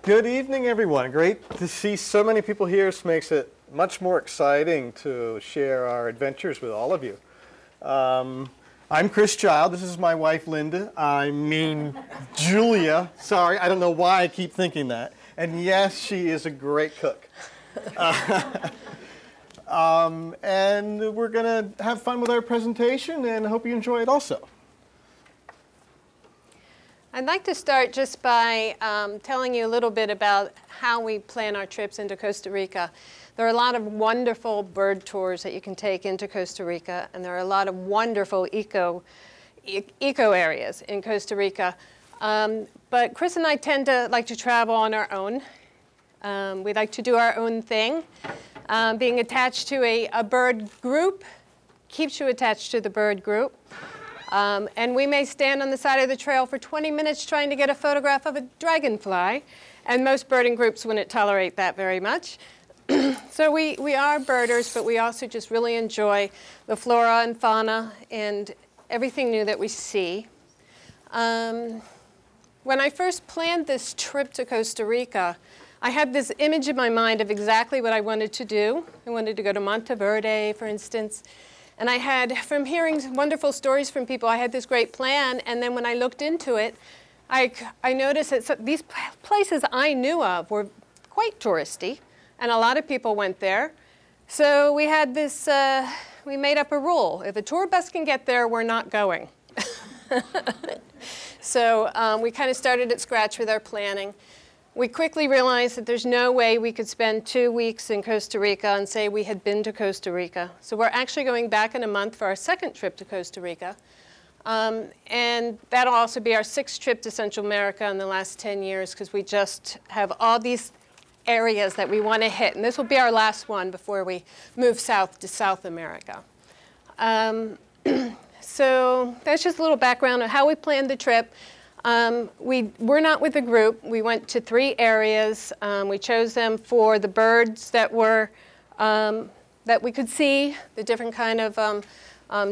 Good evening, everyone. Great to see so many people here. This makes it much more exciting to share our adventures with all of you. I'm Chris Child. This is my wife, Linda. I mean, Julia. Sorry, I don't know why I keep thinking that. And yes, she is a great cook. And we're going to have fun with our presentation, and I hope you enjoy it also. I'd like to start just by telling you a little bit about how we plan our trips into Costa Rica. There are a lot of wonderful bird tours that you can take into Costa Rica, and there are a lot of wonderful eco areas in Costa Rica. But Chris and I tend to like to travel on our own. We like to do our own thing. Being attached to a bird group keeps you attached to the bird group. And we may stand on the side of the trail for 20 minutes trying to get a photograph of a dragonfly, and most birding groups wouldn't tolerate that very much. So we are birders, but we also just really enjoy the flora and fauna and everything new that we see. When I first planned this trip to Costa Rica, I had this image in my mind of exactly what I wanted to do. I wanted to go to Monteverde, for instance. And I had, from hearing wonderful stories from people, I had this great plan. And then when I looked into it, I noticed that these places I knew of were quite touristy, and a lot of people went there. So we had this, we made up a rule. If a tour bus can get there, we're not going. So we kind of started at scratch with our planning. We quickly realized that there's no way we could spend 2 weeks in Costa Rica and say we had been to Costa Rica. So we're actually going back in a month for our second trip to Costa Rica. And that'll also be our 6th trip to Central America in the last 10 years, because we just have all these areas that we want to hit. And this will be our last one before we move south to South America. So that's just a little background on how we planned the trip. We're not with a group. We went to 3 areas. We chose them for the birds that were that we could see, the different kind of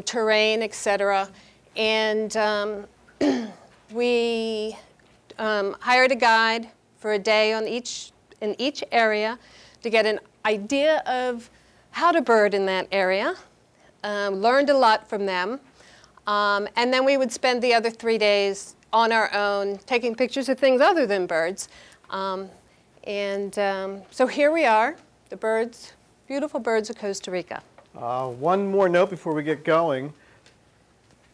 terrain, etc. And we hired a guide for a day in each area to get an idea of how to bird in that area. Learned a lot from them, and then we would spend the other 3 days on our own, taking pictures of things other than birds. So here we are, the birds, beautiful birds of Costa Rica. One more note before we get going.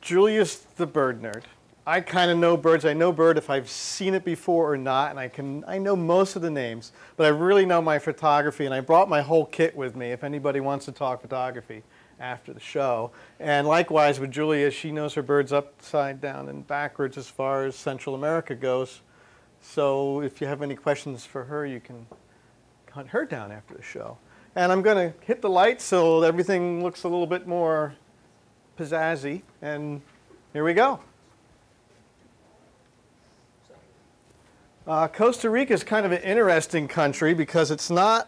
Julia's the bird nerd. I kind of know birds. I know bird if I've seen it before or not, and I know most of the names, but I really know my photography, and I brought my whole kit with me if anybody wants to talk photography after the show. And likewise with Julia, she knows her birds upside down and backwards as far as Central America goes. So if you have any questions for her, you can hunt her down after the show. And I'm going to hit the lights so everything looks a little bit more pizzazzy. And here we go. Costa Rica is kind of an interesting country because it's not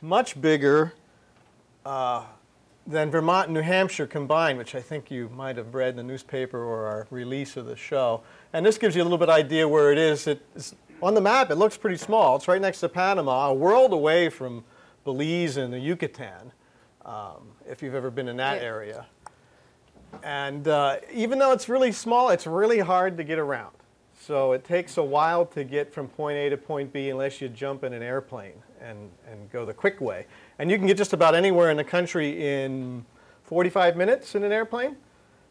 much bigger than Vermont and New Hampshire combined, which I think you might have read in the newspaper or our release of the show. And this gives you a little bit idea where it is. It's, on the map, it looks pretty small. It's right next to Panama, a world away from Belize and the Yucatan, if you've ever been in that area. And even though it's really small, it's really hard to get around. So it takes a while to get from point A to point B unless you jump in an airplane and go the quick way. And you can get just about anywhere in the country in 45 minutes in an airplane.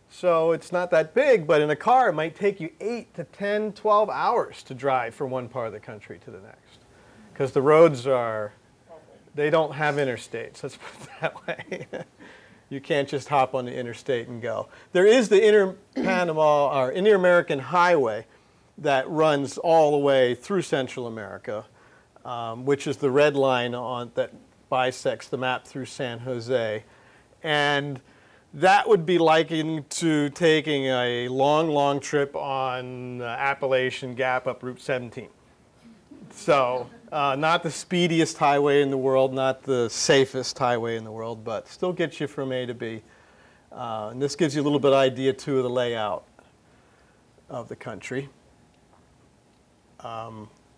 So it's not that big, but in a car it might take you 8 to 10, 12 hours to drive from one part of the country to the next. Because the roads they don't have interstates, let's put it that way. You can't just hop on the interstate and go. There is the Inter-Panama or Inter-American Highway that runs all the way through Central America, which is the red line that bisects the map through San Jose. And that would be likened to taking a long, long trip on the Appalachian Gap up Route 17. So not the speediest highway in the world, not the safest highway in the world, but still gets you from A to B. And this gives you a little bit of idea, too, of the layout of the country.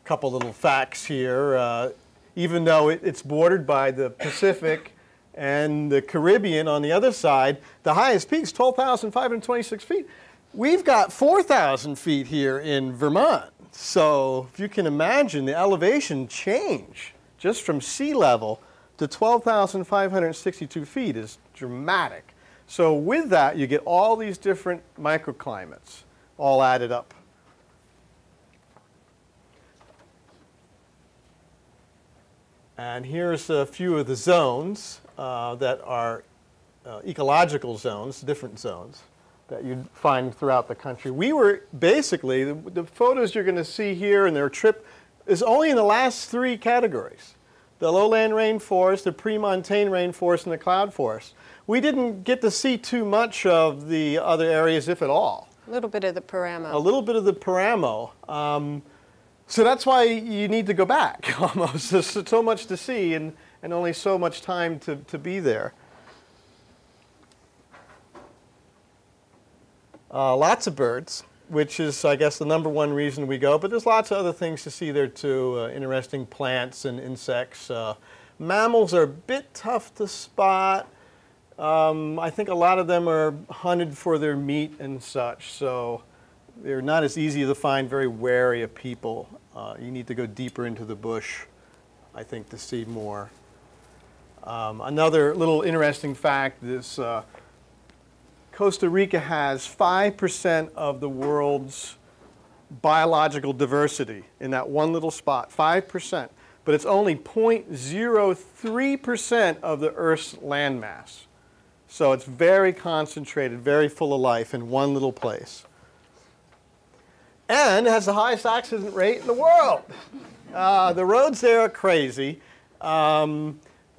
couple little facts here. Even though it's bordered by the Pacific and the Caribbean on the other side, the highest peak is 12,526 feet. We've got 4,000 feet here in Vermont. So if you can imagine the elevation change just from sea level to 12,562 feet is dramatic. So with that, you get all these different microclimates all added up. And here's a few of the zones that are ecological zones, different zones that you'd find throughout the country. We were basically, the photos you're going to see here in their trip is only in the last 3 categories. The lowland rainforest, the pre-montane rainforest, and the cloud forest. We didn't get to see too much of the other areas, if at all. A little bit of the Paramo. A little bit of the Paramo. So that's why you need to go back, almost. There's so much to see and only so much time to be there. Lots of birds, which is, I guess, the #1 reason we go. But there's lots of other things to see there, too. Interesting plants and insects. Mammals are a bit tough to spot. I think a lot of them are hunted for their meat and such. So they're not as easy to find, very wary of people. You need to go deeper into the bush, I think, to see more. Another little interesting fact is Costa Rica has 5% of the world's biological diversity in that one little spot, 5%. But it's only 0.03% of the Earth's landmass. So it's very concentrated, very full of life in one little place. And it has the highest accident rate in the world. The roads there are crazy.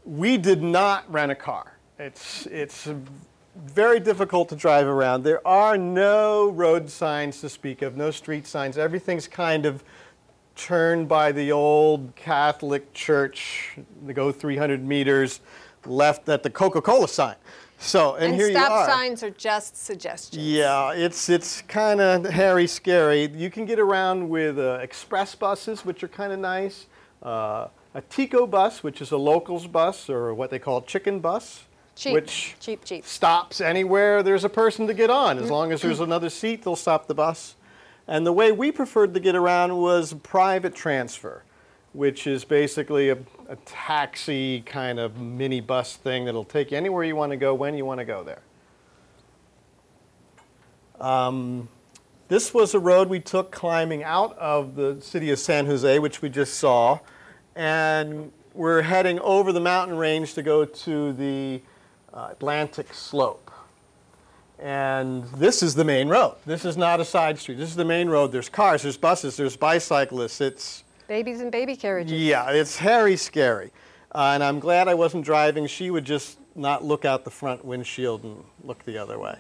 We did not rent a car. It's very difficult to drive around. There are no road signs to speak of, no street signs. Everything's kind of turned by the old Catholic church. They go 300 meters left at the Coca-Cola sign. So, and here you are. Stop signs are just suggestions. Yeah, it's kind of hairy, scary. You can get around with express buses, which are kind of nice. A Tico bus, which is a locals bus, or what they call chicken bus. Which cheap. Stops anywhere there's a person to get on. As long as there's another seat, they'll stop the bus. And the way we preferred to get around was private transfer, which is basically a taxi kind of mini bus thing that'll take you anywhere you want to go, when you want to go there. This was a road we took climbing out of the city of San Jose, which we just saw. And we're heading over the mountain range to go to the Atlantic slope. And this is the main road. This is not a side street. This is the main road. There's cars, there's buses, there's bicyclists. It's babies and baby carriages. Yeah, it's hairy, scary. And I'm glad I wasn't driving. She would just not look out the front windshield and look the other way.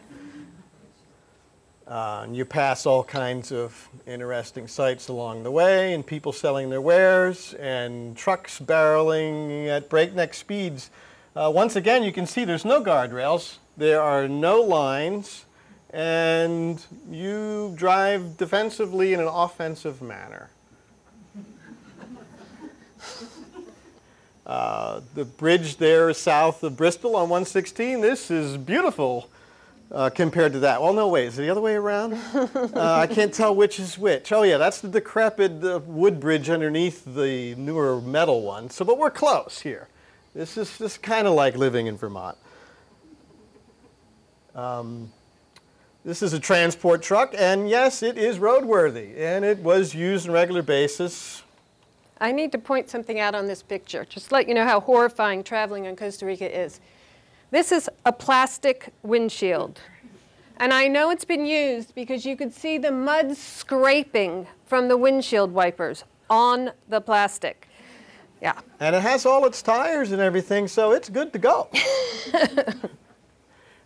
And you pass all kinds of interesting sights along the way, and people selling their wares, and trucks barreling at breakneck speeds. Once again, you can see there's no guardrails, there are no lines, and you drive defensively in an offensive manner. The bridge there south of Bristol on 116, this is beautiful. Compared to that. Well, no, wait, is it the other way around? I can't tell which is which. Oh, yeah, that's the decrepit wood bridge underneath the newer metal one. So, but we're close here. This is just kind of like living in Vermont. This is a transport truck, and yes, it is roadworthy, and it was used on a regular basis. I need to point something out on this picture, just to let you know how horrifying traveling in Costa Rica is. This is a plastic windshield. And I know it's been used because you could see the mud scraping from the windshield wipers on the plastic. Yeah. And it has all its tires and everything, so it's good to go.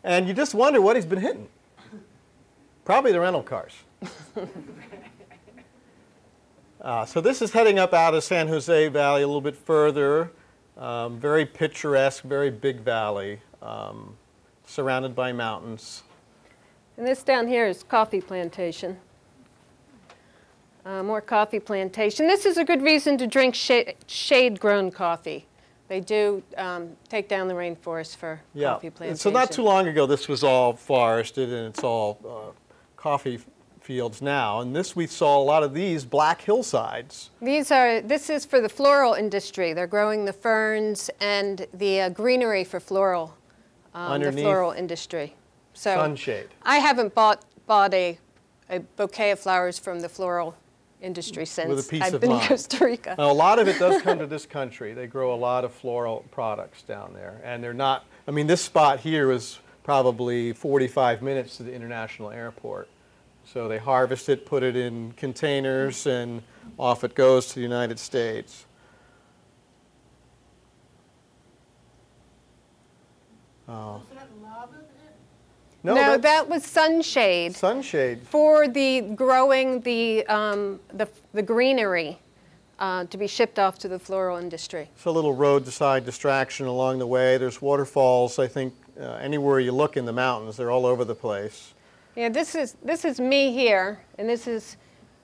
And you just wonder what he's been hitting. Probably the rental cars. So this is heading up out of San Jose Valley a little bit further. Very picturesque, very big valley, surrounded by mountains. And this down here is coffee plantation. More coffee plantation. This is a good reason to drink shade-grown coffee. They do take down the rainforest for coffee plantation. So not too long ago, this was all forested, and it's all coffee fields now. And we saw a lot of these black hillsides. This is for the floral industry. They're growing the ferns and the greenery for floral, the floral industry. So sunshade. I haven't bought a bouquet of flowers from the floral industry since I've been in Costa Rica. Now, a lot of it does come to this country. They grow a lot of floral products down there. And they're not, I mean, this spot here is probably 45 minutes to the international airport. So they harvest it, put it in containers, and off it goes to the United States. Oh. No, that was sunshade. Sunshade. For the growing the greenery to be shipped off to the floral industry. It's a little roadside distraction along the way. There's waterfalls, I think, anywhere you look in the mountains. They're all over the place. Yeah, this is me here, and this is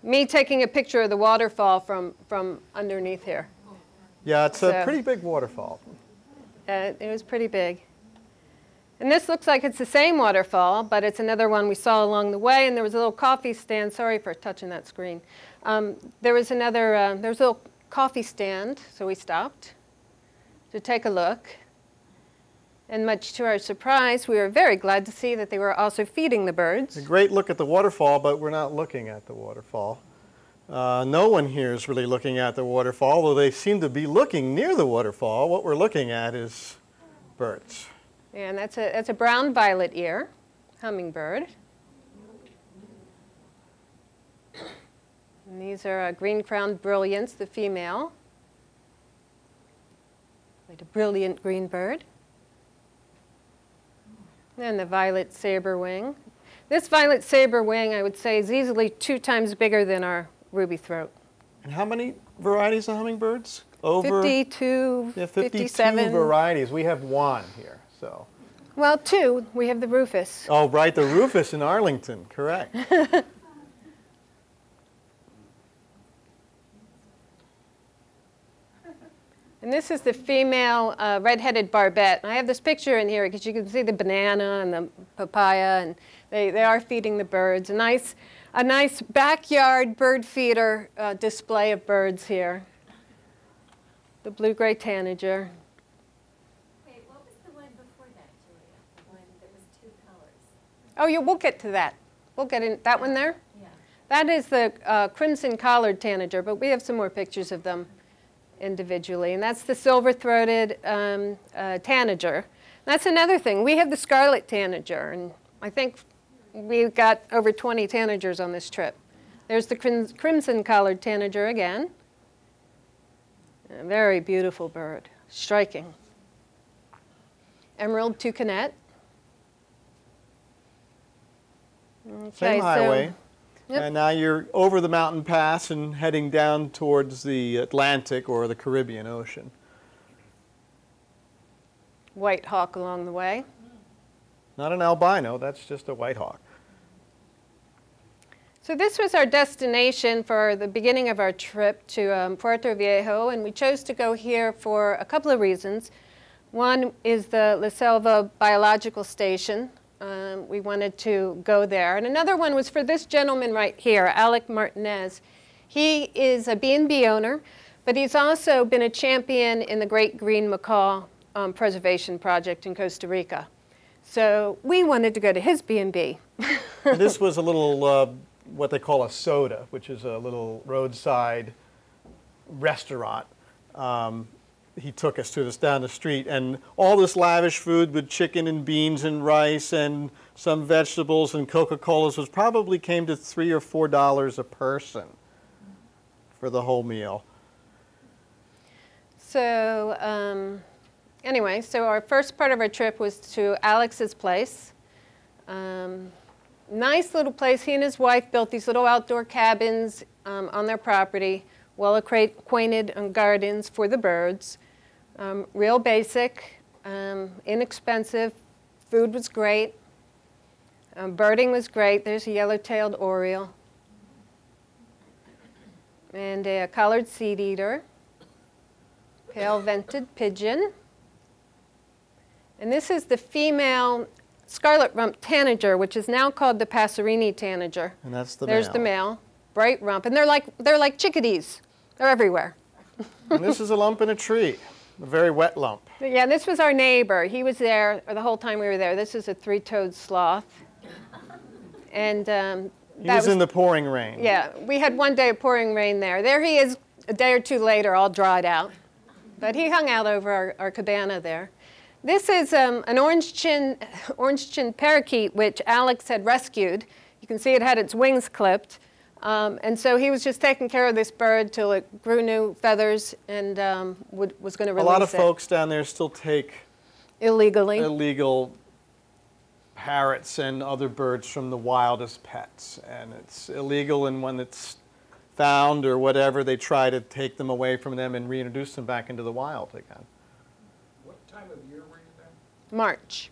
me taking a picture of the waterfall from underneath here. Yeah, it's a pretty big waterfall. It was pretty big. And this looks like it's the same waterfall, but it's another one we saw along the way, and there was a little coffee stand. Sorry for touching that screen. There was a little coffee stand, so we stopped to take a look. And much to our surprise, we were very glad to see that they were also feeding the birds. A great look at the waterfall, but we're not looking at the waterfall. No one here is really looking at the waterfall, although they seem to be looking near the waterfall. What we're looking at is birds. And that's a brown violet ear, hummingbird. And these are green-crowned brilliants, the female. Like a brilliant green bird. And the violet saberwing. This violet saberwing, I would say, is easily 2 times bigger than our ruby throat. And how many varieties of hummingbirds? 52, 57 varieties. We have 1 here. So. Well, 2. We have the rufous. Oh, right, the rufous in Arlington, correct. And this is the female red-headed barbet. I have this picture in here because you can see the banana and the papaya, and they are feeding the birds. A nice backyard bird feeder display of birds here. The blue-gray tanager. Oh, yeah, we'll get to that. We'll get in that one there? Yeah. That is the crimson collared tanager, but we have some more pictures of them individually. And that's the silver-throated tanager. That's another thing. We have the scarlet tanager, and I think we've got over 20 tanagers on this trip. There's the crimson collared tanager again. A very beautiful bird, striking. Emerald toucanet. Okay, same highway. Yep. And now you're over the mountain pass and heading down towards the Atlantic or the Caribbean Ocean. White hawk along the way. Not an albino, that's just a white hawk. So this was our destination for the beginning of our trip to Puerto Viejo, and we chose to go here for a couple of reasons. One is the La Selva Biological Station. We wanted to go there. And another one was for this gentleman right here, Alec Martinez. He is a B&B owner, but he's also been a champion in the Great Green Macaw Preservation Project in Costa Rica. So we wanted to go to his B&B. This was a little, what they call a soda, which is a little roadside restaurant. He took us to this down the street, and all this lavish food with chicken and beans and rice and some vegetables and Coca-Colas was probably came to $3 or $4 a person for the whole meal. So anyway, so our first part of our trip was to Alex's place. Nice little place. He and his wife built these little outdoor cabins on their property, well acquainted gardens for the birds. Real basic, inexpensive, food was great, birding was great. There's a yellow-tailed oriole. and a collared seed eater, pale-vented pigeon. And this is the female scarlet-rumped tanager, which is now called the Passerini tanager. And that's the There's male. the male, bright rump, and they're like chickadees. They're everywhere. And this is a lump in a tree, a very wet lump. Yeah, this was our neighbor. He was there the whole time we were there. This is a three-toed sloth. And He was in the pouring rain. yeah, we had one day of pouring rain there. There he is a day or two later, all dried out. But he hung out over our cabana there. This is an orange-chin parakeet, which Alex had rescued. You can see it had its wings clipped. And so he was just taking care of this bird till it grew new feathers and was going to release it. A lot of folks down there still take illegal parrots and other birds from the wild as pets. And it's illegal, and when it's found or whatever, they try to take them away from them and reintroduce them back into the wild again. What time of year were you there? March.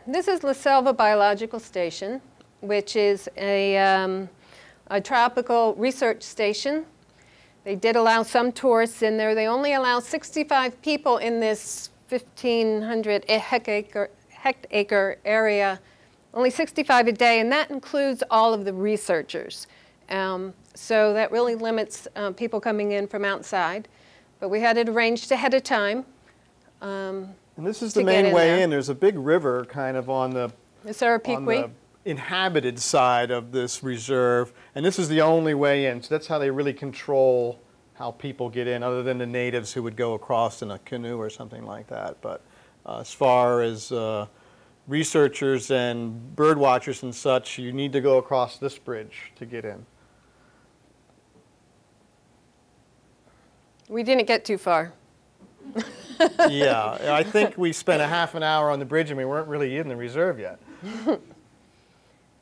This is La Selva Biological Station, which is a tropical research station. They did allow some tourists in there. They only allow 65 people in this 1,500 hectare area, only 65 a day, and that includes all of the researchers. So that really limits people coming in from outside. But we had it arranged ahead of time. And this is the main way in. There's a big river kind of on the inhabited side of this reserve, and this is the only way in. So that's how they really control how people get in, other than the natives who would go across in a canoe or something like that. But as far as researchers and bird watchers and such, you need to go across this bridge to get in. We didn't get too far. Yeah, I think we spent a half an hour on the bridge and we weren't really in the reserve yet.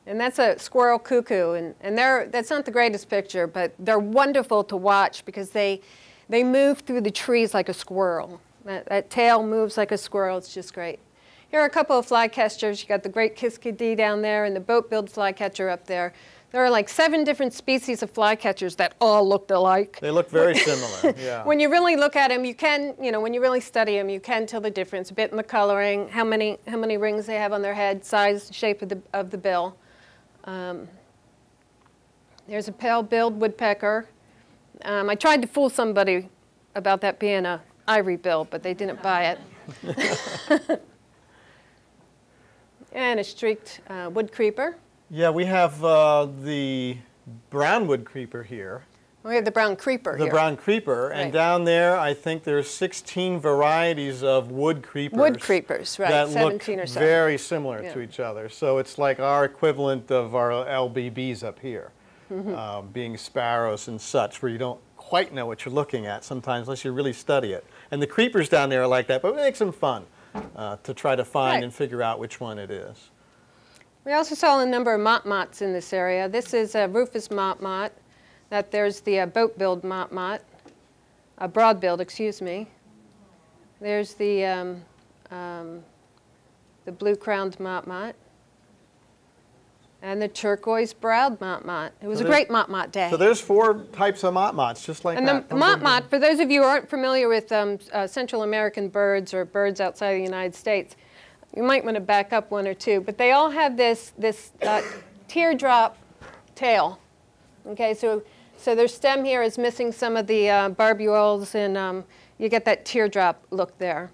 And that's a squirrel cuckoo, and that's not the greatest picture, but they're wonderful to watch because they move through the trees like a squirrel. That tail moves like a squirrel. It's just great. Here are a couple of flycatchers. You got the great kiskadee down there and the boat-billed flycatcher up there. There are like 7 different species of flycatchers that all looked alike. They look very similar, yeah. When you really look at them, you can, when you really study them, you can tell the difference a bit in the coloring, how many rings they have on their head, size, shape of the bill. There's a pale-billed woodpecker. I tried to fool somebody about that being a ivory bill, but they didn't buy it. And a streaked wood creeper. Yeah, we have the brown wood creeper here. We have the brown creeper here. The brown creeper, and down there I think there's 16 varieties of wood creepers. Wood creepers, right, that 17 look or so. very similar to each other. So it's like our equivalent of our LBBs up here, being sparrows and such, where you don't quite know what you're looking at sometimes unless you really study it. And the creepers down there are like that, but it makes them fun to try to find and figure out which one it is. We also saw a number of motmots in this area. This is a Rufus motmot. There's the boat-billed motmot, broad-billed, excuse me. There's the blue-crowned motmot, and the turquoise-browed motmot. It was a great motmot day. So there's 4 types of motmots, just like that. And the motmot, for those of you who aren't familiar with Central American birds or birds outside the United States, you might want to back up 1 or 2, but they all have this teardrop tail. Okay, so their stem here is missing some of the barbules, and you get that teardrop look there.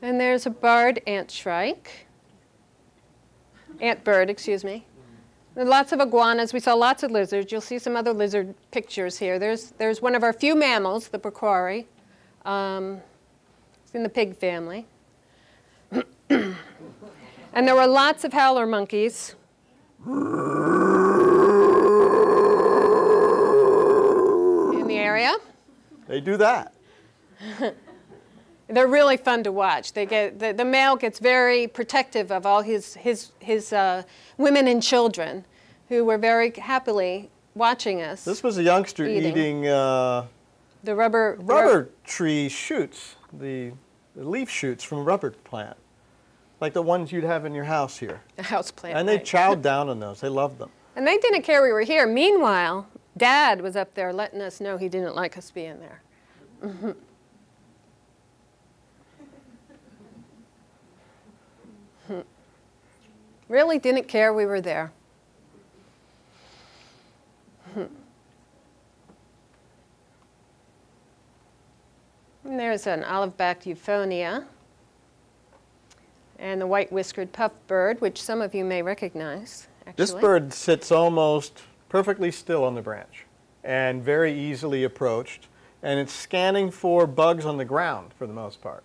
And there's a barred antbird, excuse me. There are lots of iguanas. We saw lots of lizards. You'll see some other lizard pictures here. There's one of our few mammals, the pequari. It's in the pig family. And there were lots of howler monkeys. In the area. They do that. They're really fun to watch. They get the male gets very protective of all his women and children, who were very happily watching us. This was a youngster eating the rubber tree shoots, the leaf shoots from a rubber plant. like the ones you'd have in your house here. A house plant. And they right. chowed down on those. They loved them. And they didn't care we were here. Meanwhile, Dad was up there letting us know he didn't like us being there. Really didn't care we were there. And there's an olive-backed euphonia and the white-whiskered puffbird, which some of you may recognize, actually. This bird sits almost perfectly still on the branch and very easily approached, and it's scanning for bugs on the ground for the most part.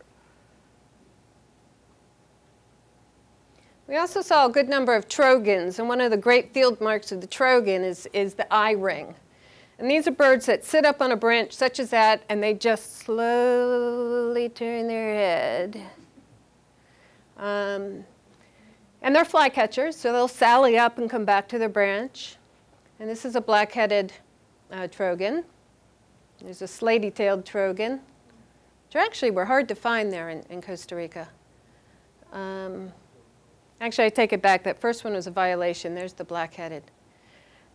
We also saw a good number of trogons, and one of the great field marks of the trogon is the eye ring. And these are birds that sit up on a branch such as that, and they just slowly turn their head. And they're flycatchers, so they'll sally up and come back to their branch. And this is a black-headed trogon. There's a slaty-tailed trogon, which actually were hard to find there in Costa Rica. Actually, I take it back. That first one was a violation. There's the black-headed.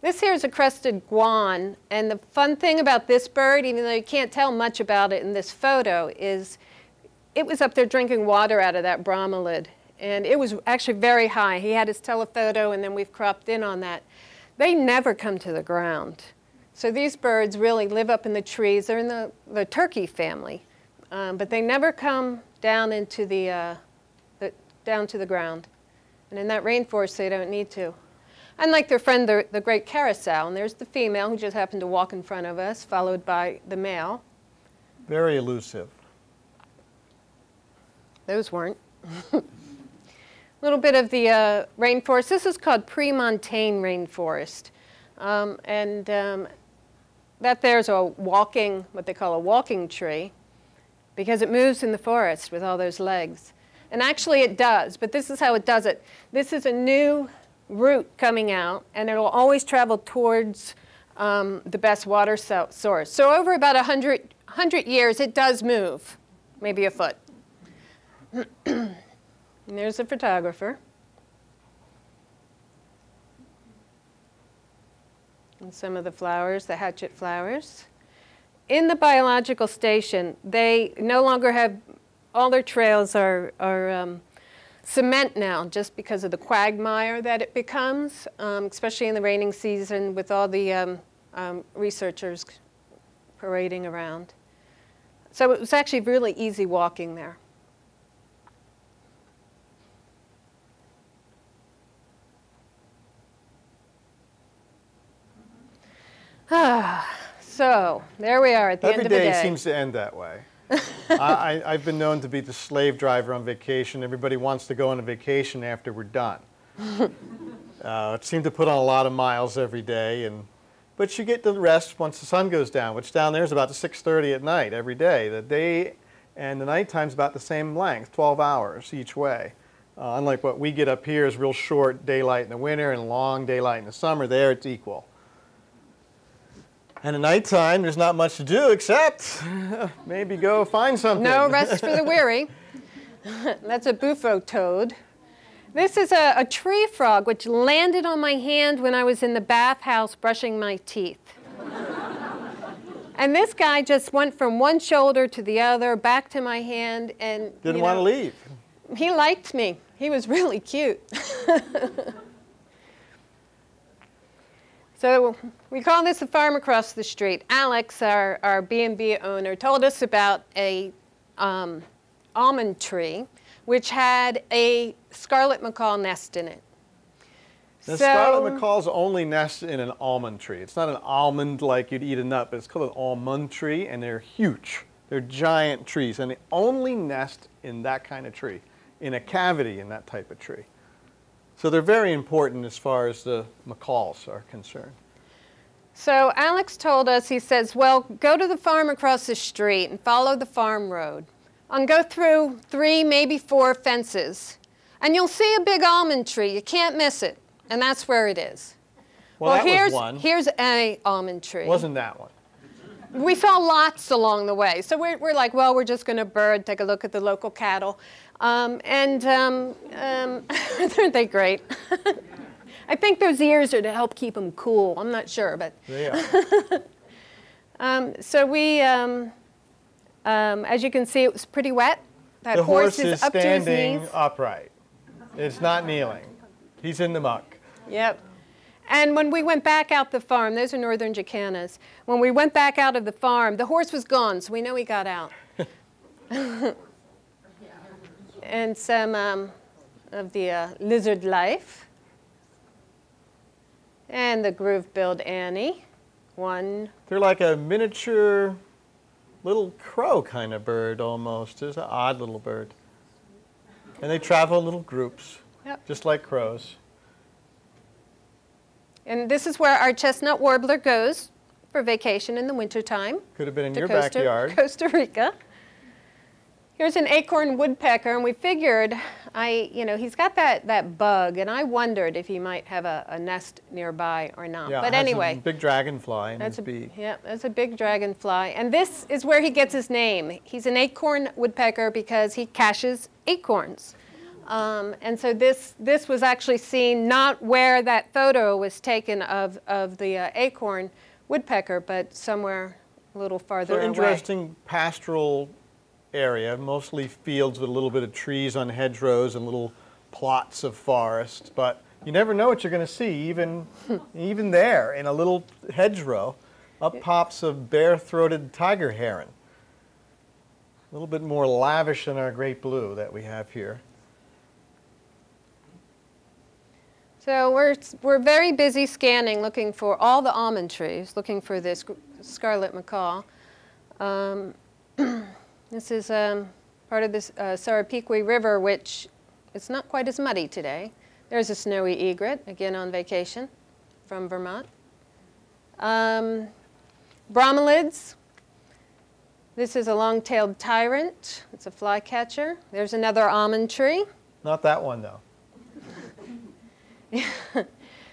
This here is a crested guan, and the fun thing about this bird, even though you can't tell much about it in this photo, is it was up there drinking water out of that bromelid, and it was actually very high. He had his telephoto, and then we've cropped in on that. They never come to the ground. So these birds really live up in the trees. They're in the turkey family, but they never come down into down to the ground. And in that rainforest, they don't need to. Unlike their friend, the great carousel, and there's the female who just happened to walk in front of us, followed by the male. Very elusive. Those weren't. A little bit of the rainforest. This is called pre-montane rainforest. That there's a walking, what they call a walking tree, because it moves in the forest with all those legs. And actually it does, but this is how it does it. This is a new root coming out, and it'll always travel towards the best water source. So over about 100 years, it does move, maybe a foot. And there's a photographer. And some of the flowers, the hatchet flowers. In the biological station, they no longer have, all their trails are cement now, just because of the quagmire that it becomes, especially in the raining season with all the researchers parading around. So it was actually really easy walking there. So there we are at the end of the day. Every day seems to end that way. I've been known to be the slave driver on vacation. Everybody wants to go on a vacation after we're done. It seemed to put on a lot of miles every day, but you get the rest once the sun goes down, which down there is about 6:30 at night every day. The day and the night time's about the same length, 12 hours each way. Unlike what we get up here is real short daylight in the winter and long daylight in the summer. There it's equal. And at nighttime, there's not much to do except maybe go find something. No rest for the weary. That's a bufo toad. This is a tree frog which landed on my hand when I was in the bathhouse brushing my teeth. And this guy just went from one shoulder to the other, back to my hand, and didn't want to leave. He liked me. He was really cute. So we call this the farm across the street. Alex, our B&B owner, told us about a almond tree which had a scarlet macaw nest in it. The scarlet macaws only nest in an almond tree. It's not an almond like you'd eat a nut, but it's called an almond tree, and they're huge. They're giant trees, and they only nest in that kind of tree, in a cavity in that type of tree. So they're very important as far as the macaws are concerned. So Alex told us, he says, well, go to the farm across the street and follow the farm road. And go through 3, maybe 4 fences, and you'll see a big almond tree. You can't miss it, and that's where it is. Well, that was one. Here's an almond tree. Wasn't that one? We saw lots along the way. So we're like, well, we're just going to bird, take a look at the local cattle. Aren't they great? I think those ears are to help keep them cool. I'm not sure, but. They are. So we, as you can see, it was pretty wet. That The horse is is up to his standing knees. upright. It's not kneeling. He's in the muck. Yep. And when we went back out the farm, those are northern Jacanas. When we went back out of the farm, the horse was gone, so we know he got out. And some of the lizard life. And the groove-billed Annie. One. They're like a miniature little crow kind of bird almost. It's an odd little bird. And they travel in little groups, Yep. just like crows. And this is where our chestnut warbler goes for vacation in the wintertime. Could have been in to your backyard. Costa Rica. Here's an acorn woodpecker, and we figured, he's got that bug, and I wondered if he might have a nest nearby or not. Yeah, But it has anyway. a big dragonfly in That's his beak. Yeah, that's a big dragonfly. And this is where he gets his name. He's an acorn woodpecker because he caches acorns. And so this was actually seen not where that photo was taken of the acorn woodpecker, but somewhere a little farther So away. interesting pastoral area, mostly fields with a little bit of trees on hedgerows and little plots of forest. But you never know what you're going to see, even there in a little hedgerow. Up pops a bare-throated tiger heron. A little bit more lavish than our great blue that we have here. So we're very busy scanning, looking for all the almond trees, looking for this scarlet macaw. This is part of this Sarapiqui River, which it's not quite as muddy today. There's a snowy egret, again on vacation from Vermont. Bromelids. This is a long-tailed tyrant. It's a flycatcher. There's another almond tree. Not that one, though.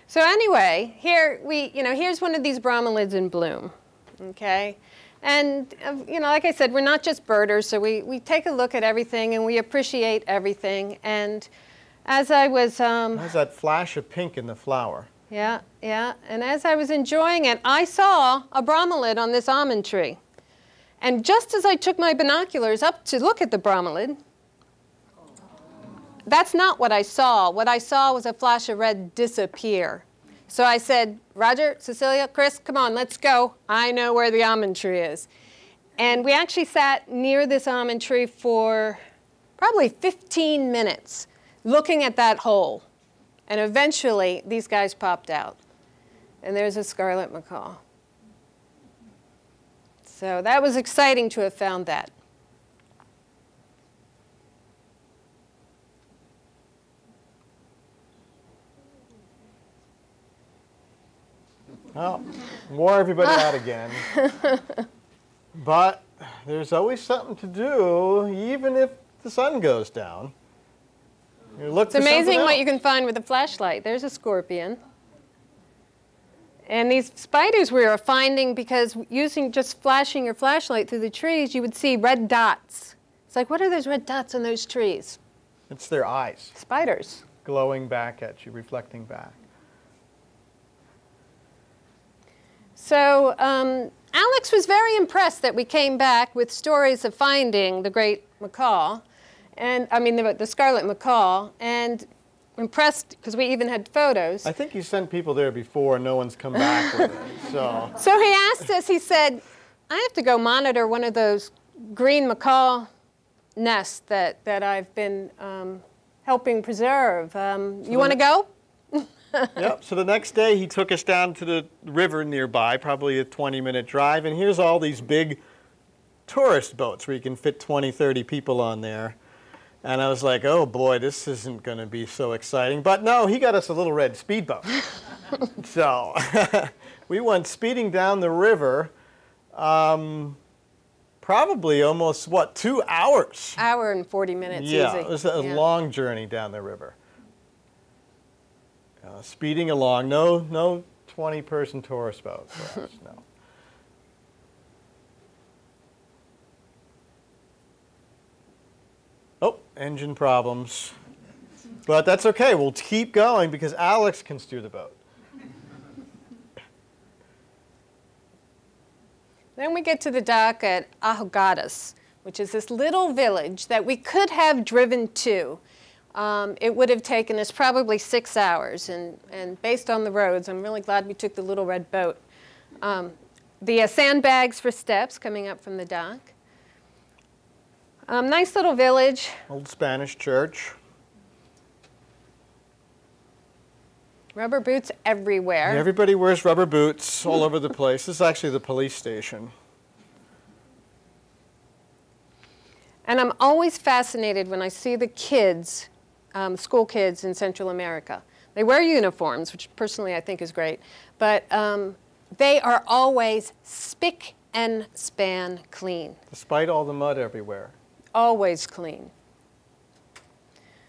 So anyway, here's one of these bromelids in bloom, okay? And, like I said, we're not just birders, so we take a look at everything and we appreciate everything. And as I was... How's that flash of pink in the flower? Yeah, yeah. And as I was enjoying it, I saw a bromelid on this almond tree. And just as I took my binoculars up to look at the bromelid, that's not what I saw. What I saw was a flash of red disappear. So I said, Roger, Cecilia, Chris, come on, let's go. I know where the almond tree is. And we actually sat near this almond tree for probably 15 minutes looking at that hole. And eventually, these guys popped out. And there's a scarlet macaw. So that was exciting to have found that. Well, wore everybody out again. But there's always something to do, even if the sun goes down. You look It's for amazing something what you else. can find with a flashlight. There's a scorpion. And these spiders we are finding because just flashing your flashlight through the trees, you would see red dots. It's like, what are those red dots on those trees? It's their eyes Spiders. glowing back at you, reflecting back. So Alex was very impressed that we came back with stories of finding the great macaw, and the scarlet macaw, and impressed because we even had photos. I think you sent people there before and no one's come back with it. So he asked us, he said, I have to go monitor one of those green macaw nests that I've been helping preserve. You want to go? Yep, so the next day he took us down to the river nearby, probably a 20-minute drive, and here's all these big tourist boats where you can fit 20, 30 people on there. And I was like, oh boy, this isn't going to be so exciting. But no, he got us a little red speedboat. So we went speeding down the river, probably almost, 2 hours? Hour and 40 minutes, Yeah, easy. it was a long journey down the river. Speeding along, no 20-person tourist boat for us, no. engine problems. But that's okay. We'll keep going because Alex can steer the boat. Then we get to the dock at Aububon, which is this little village that we could have driven to. It would have taken us probably 6 hours, and based on the roads, I'm really glad we took the little red boat. The sandbags for steps coming up from the dock. Nice little village. Old Spanish church. Rubber boots everywhere. Yeah, everybody wears rubber boots all over the place. This is actually the police station. And I'm always fascinated when I see the kids, school kids in Central America. They wear uniforms, which personally I think is great, but they are always spick and span clean. Despite all the mud everywhere. Always clean.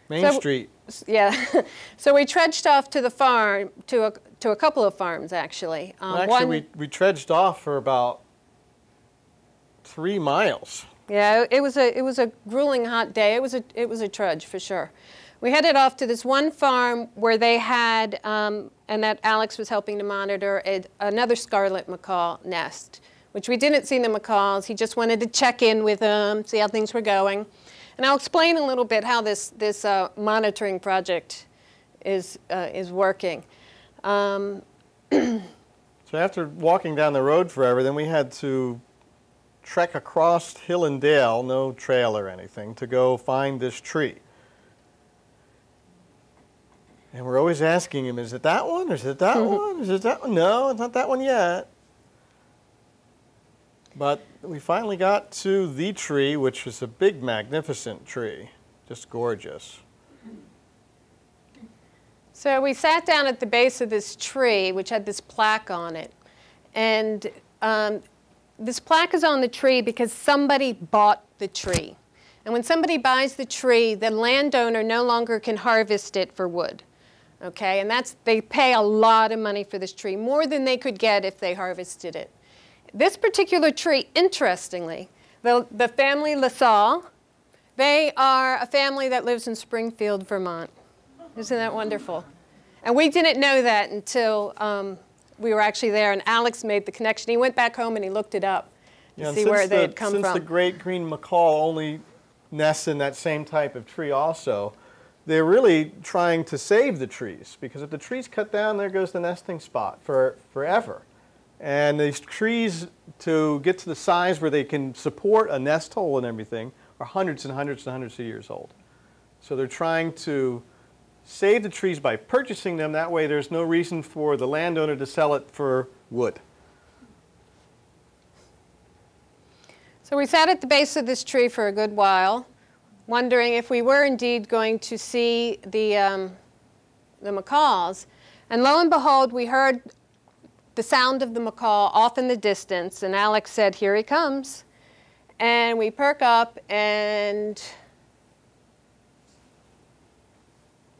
Main Street. Yeah. So we trudged off to the farm, to a couple of farms, actually. Well, actually, we trudged off for about 3 miles. Yeah, it was a grueling hot day. It was a trudge for sure. We headed off to this one farm where they had, and that Alex was helping to monitor, another scarlet macaw nest, which we didn't see the macaws. He just wanted to check in with them, see how things were going. And I'll explain a little bit how this monitoring project is working. So after walking down the road forever, then we had to trek across hill and dale, no trail or anything, to go find this tree. And we're always asking him, is it that one? Or is it that one? Is it that one? No, it's not that one yet. But we finally got to the tree, which is a big, magnificent tree. Just gorgeous. So we sat down at the base of this tree, which had this plaque on it. And this plaque is on the tree because somebody bought the tree. And when somebody buys the tree, the landowner no longer can harvest it for wood. Okay? And they pay a lot of money for this tree, more than they could get if they harvested it. This particular tree, interestingly, the family LaSalle, they are a family that lives in Springfield, Vermont. Isn't that wonderful? And we didn't know that until we were actually there, and Alex made the connection. He went back home and he looked it up to see where they had come from. Since the great green macaw only nests in that same type of tree also, they're really trying to save the trees, because if the tree's cut down, there goes the nesting spot forever. And these trees, to get to the size where they can support a nest hole and everything, are hundreds and hundreds and hundreds of years old. So they're trying to save the trees by purchasing them. That way there's no reason for the landowner to sell it for wood. So we sat at the base of this tree for a good while, wondering if we were indeed going to see the macaws. And lo and behold, we heard the sound of the macaw off in the distance, and Alex said, "Here he comes." And we perk up, and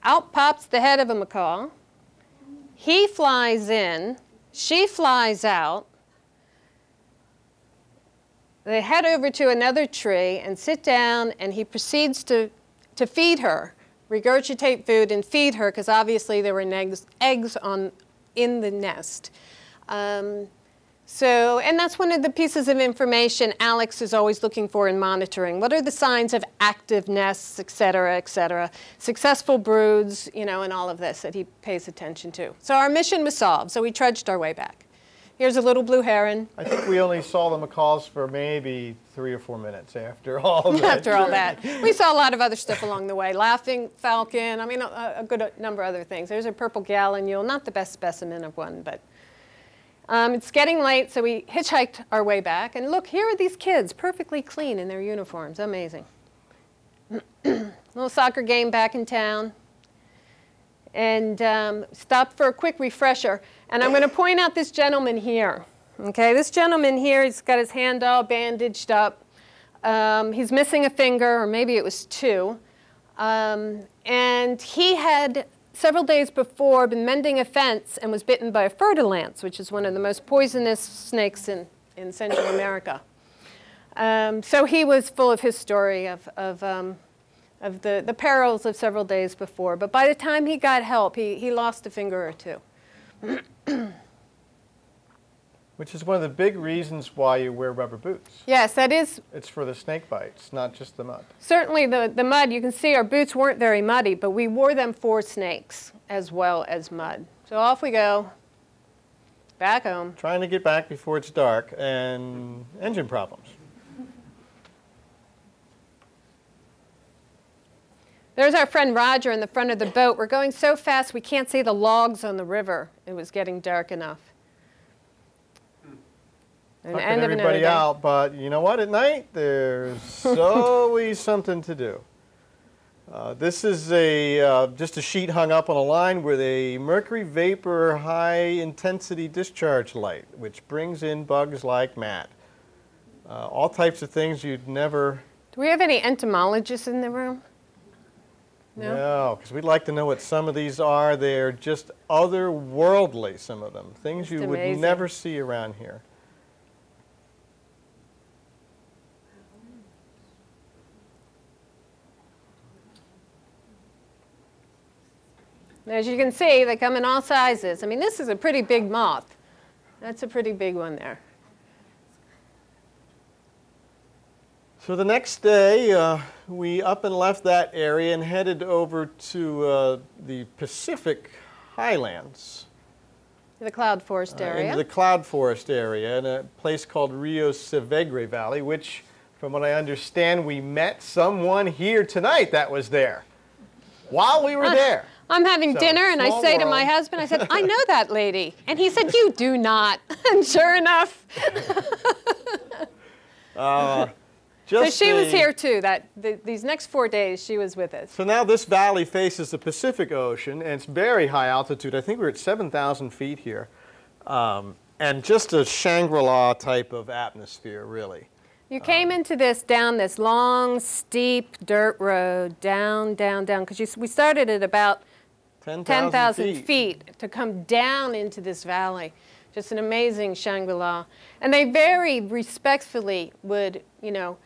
out pops the head of a macaw. He flies in, she flies out. They head over to another tree and sit down, and he proceeds to feed her, regurgitate food and feed her, because obviously there were eggs in the nest. And that's one of the pieces of information Alex is always looking for in monitoring. What are the signs of active nests, et cetera, successful broods, and all of this that he pays attention to. So our mission was solved, so we trudged our way back. Here's a little blue heron. I think we only saw the macaws for maybe 3 or 4 minutes after all that. After all that. We saw a lot of other stuff along the way. Laughing falcon, a good number of other things. There's a purple gallinule, not the best specimen of one, but it's getting late, so we hitchhiked our way back. And look, here are these kids, perfectly clean in their uniforms. Amazing. Little soccer game back in town. And stopped for a quick refresher. And I'm going to point out this gentleman here. Okay, this gentleman here, he's got his hand all bandaged up. He's missing a finger, or maybe it was 2. And he had, several days before, been mending a fence and was bitten by a fer-de-lance, which is one of the most poisonous snakes in Central America. So he was full of his story of of the perils of several days before. But by the time he got help, he lost a finger or two. Which is one of the big reasons why you wear rubber boots. Yes, that is. It's for the snake bites, not just the mud. Certainly the mud, you can see our boots weren't very muddy, but we wore them for snakes as well as mud. So off we go, back home. Trying to get back before it's dark, and engine problems. There's our friend Roger in the front of the boat. We're going so fast we can't see the logs on the river. It was getting dark enough. Tucking everybody out, but you know what? At night, there's always something to do. This is just a sheet hung up on a line with a mercury vapor high-intensity discharge light, which brings in bugs like mad. All types of things you'd never... Do we have any entomologists in the room? No, because we'd like to know what some of these are. They're just otherworldly, some of them. Things you would never see around here. As you can see, they come in all sizes. I mean, this is a pretty big moth. That's a pretty big one there. So the next day, we up and left that area and headed over to the Pacific Highlands. The cloud forest area. Into the cloud forest area in a place called Rio Sevegre Valley, which, from what I understand, we met someone here tonight that was there while we were there. I'm having dinner, and I say to my husband, I said, I know that lady. And he said, you do not. And sure enough. So she was here, too. These next 4 days, she was with us. So now this valley faces the Pacific Ocean, and it's very high altitude. I think we're at 7,000 feet here. And just a Shangri-La type of atmosphere, really. You came into this down this long, steep dirt road, down, down, down, because we started at about 10,000 feet to come down into this valley. Just an amazing Shangri-La. And they very respectfully would, you know,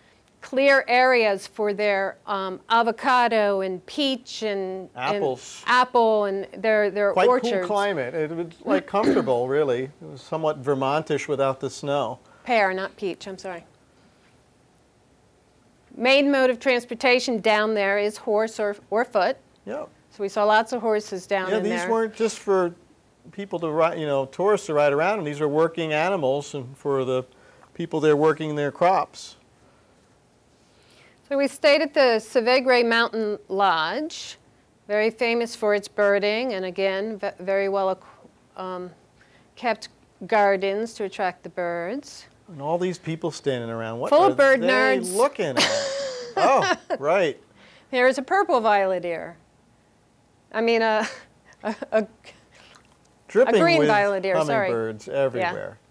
clear areas for their avocado and peach and apple and their quite orchards. Quite cool climate. It was like comfortable, really. It was somewhat Vermontish without the snow. Pear, not peach, I'm sorry. Main mode of transportation down there is horse or foot. Yeah. So we saw lots of horses down in there. Yeah, these weren't just for people to ride, you know, tourists to ride around, and these are working animals and for the people there working their crops. So we stayed at the Sevegre Mountain Lodge, very famous for its birding, and again, very well kept gardens to attract the birds. And all these people standing around, what Full are of bird they nerds. looking at? Oh, right. Here's a purple violet ear. I mean, Dripping a green with violet ear, hummingbirds everywhere. Yeah.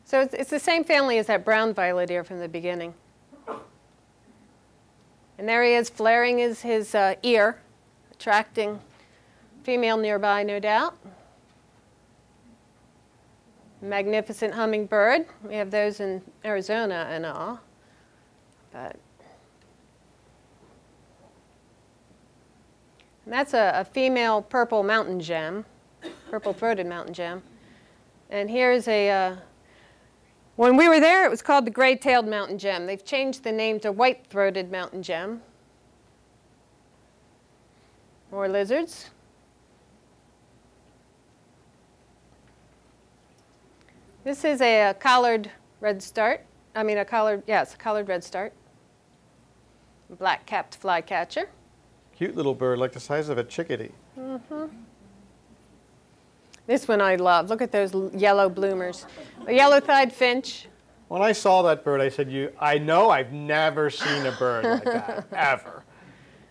So it's the same family as that brown violet ear from the beginning. And there he is, flaring his ear, attracting female nearby, no doubt. Magnificent hummingbird. We have those in Arizona and all. And that's a female purple mountain gem, purple-throated mountain gem. And here's when we were there, it was called the gray-tailed mountain gem. They've changed the name to white-throated mountain gem. More lizards. This is a collared redstart. I mean, a collared redstart. Black-capped flycatcher. Cute little bird, like the size of a chickadee. Mm-hmm. This one I love. Look at those yellow bloomers. A yellow-thighed finch. When I saw that bird, I said, I know I've never seen a bird like that, ever.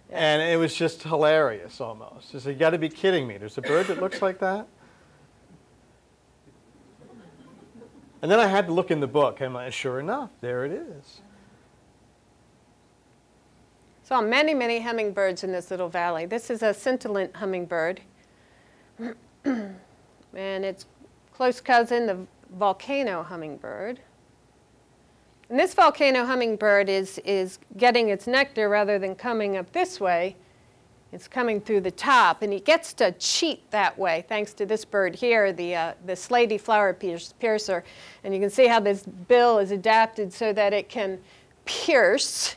Yeah. And it was just hilarious, almost. I said, you got to be kidding me. There's a bird that looks like that? And then I had to look in the book, and sure enough, there it is. Saw many, many hummingbirds in this little valley. This is a scintillant hummingbird. And its close cousin, the volcano hummingbird. And this volcano hummingbird is getting its nectar rather than coming up this way. It's coming through the top, and he gets to cheat that way thanks to this bird here, the slaty flower piercer. And you can see how this bill is adapted so that it can pierce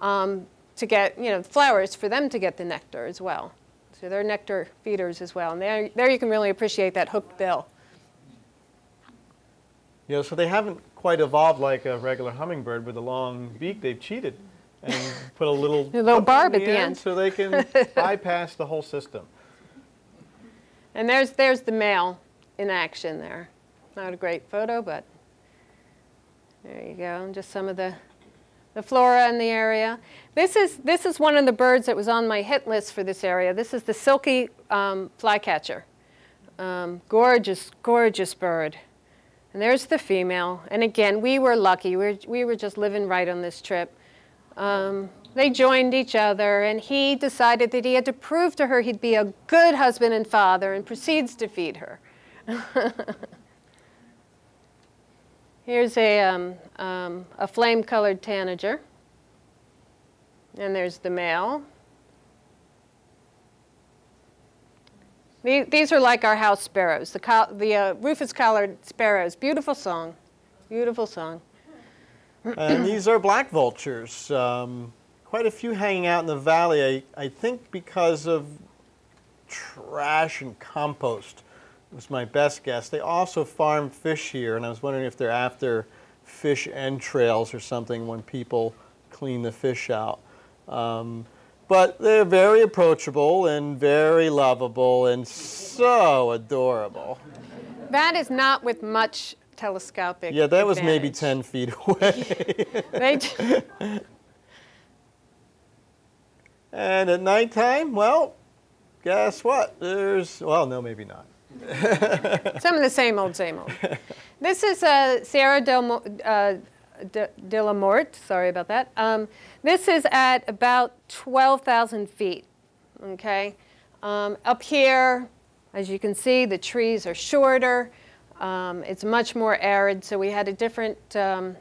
to get, flowers for them to get the nectar as well. So they're nectar feeders as well. And there you can really appreciate that hooked bill. Yeah, so they haven't quite evolved like a regular hummingbird with a long beak. They've cheated and put a little barb at the end so they can bypass the whole system. And there's the male in action there. Not a great photo, but there you go. Just some of the flora in the area. This is one of the birds that was on my hit list for this area. This is the silky flycatcher. Gorgeous, gorgeous bird. And there's the female. And again, we were lucky. We were just living right on this trip. They joined each other, and he decided that he had to prove to her he'd be a good husband and father, and proceeds to feed her. Here's a flame-colored tanager. And there's the male. These are like our house sparrows, the rufous-collared sparrows. Beautiful song, beautiful song. And these are black vultures. Quite a few hanging out in the valley, I think because of trash and compost was my best guess. They also farm fish here, and I was wondering if they're after fish entrails or something when people clean the fish out. But they're very approachable and very lovable and so adorable. That is not with much telescopic Yeah, that advantage. was maybe 10 feet away. And at nighttime, well, guess what? Well, no, maybe not. Some of the same old, same old. This is Sierra de la Morte, sorry about that. This is at about 12,000 feet, okay? Up here, as you can see, the trees are shorter. It's much more arid, so we had a different The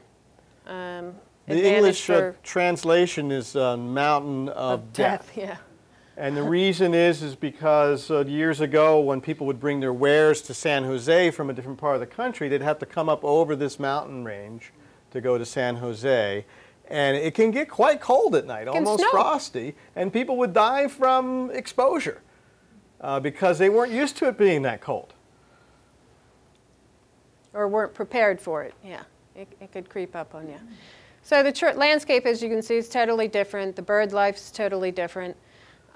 English translation is Mountain of Death. Yeah. And the reason is because years ago when people would bring their wares to San Jose from a different part of the country, they'd have to come up over this mountain range to go to San Jose. And it can get quite cold at night, almost frosty, and people would die from exposure because they weren't used to it being that cold. Or weren't prepared for it, yeah. It could creep up on you. So the landscape, as you can see, is totally different. The bird life is totally different.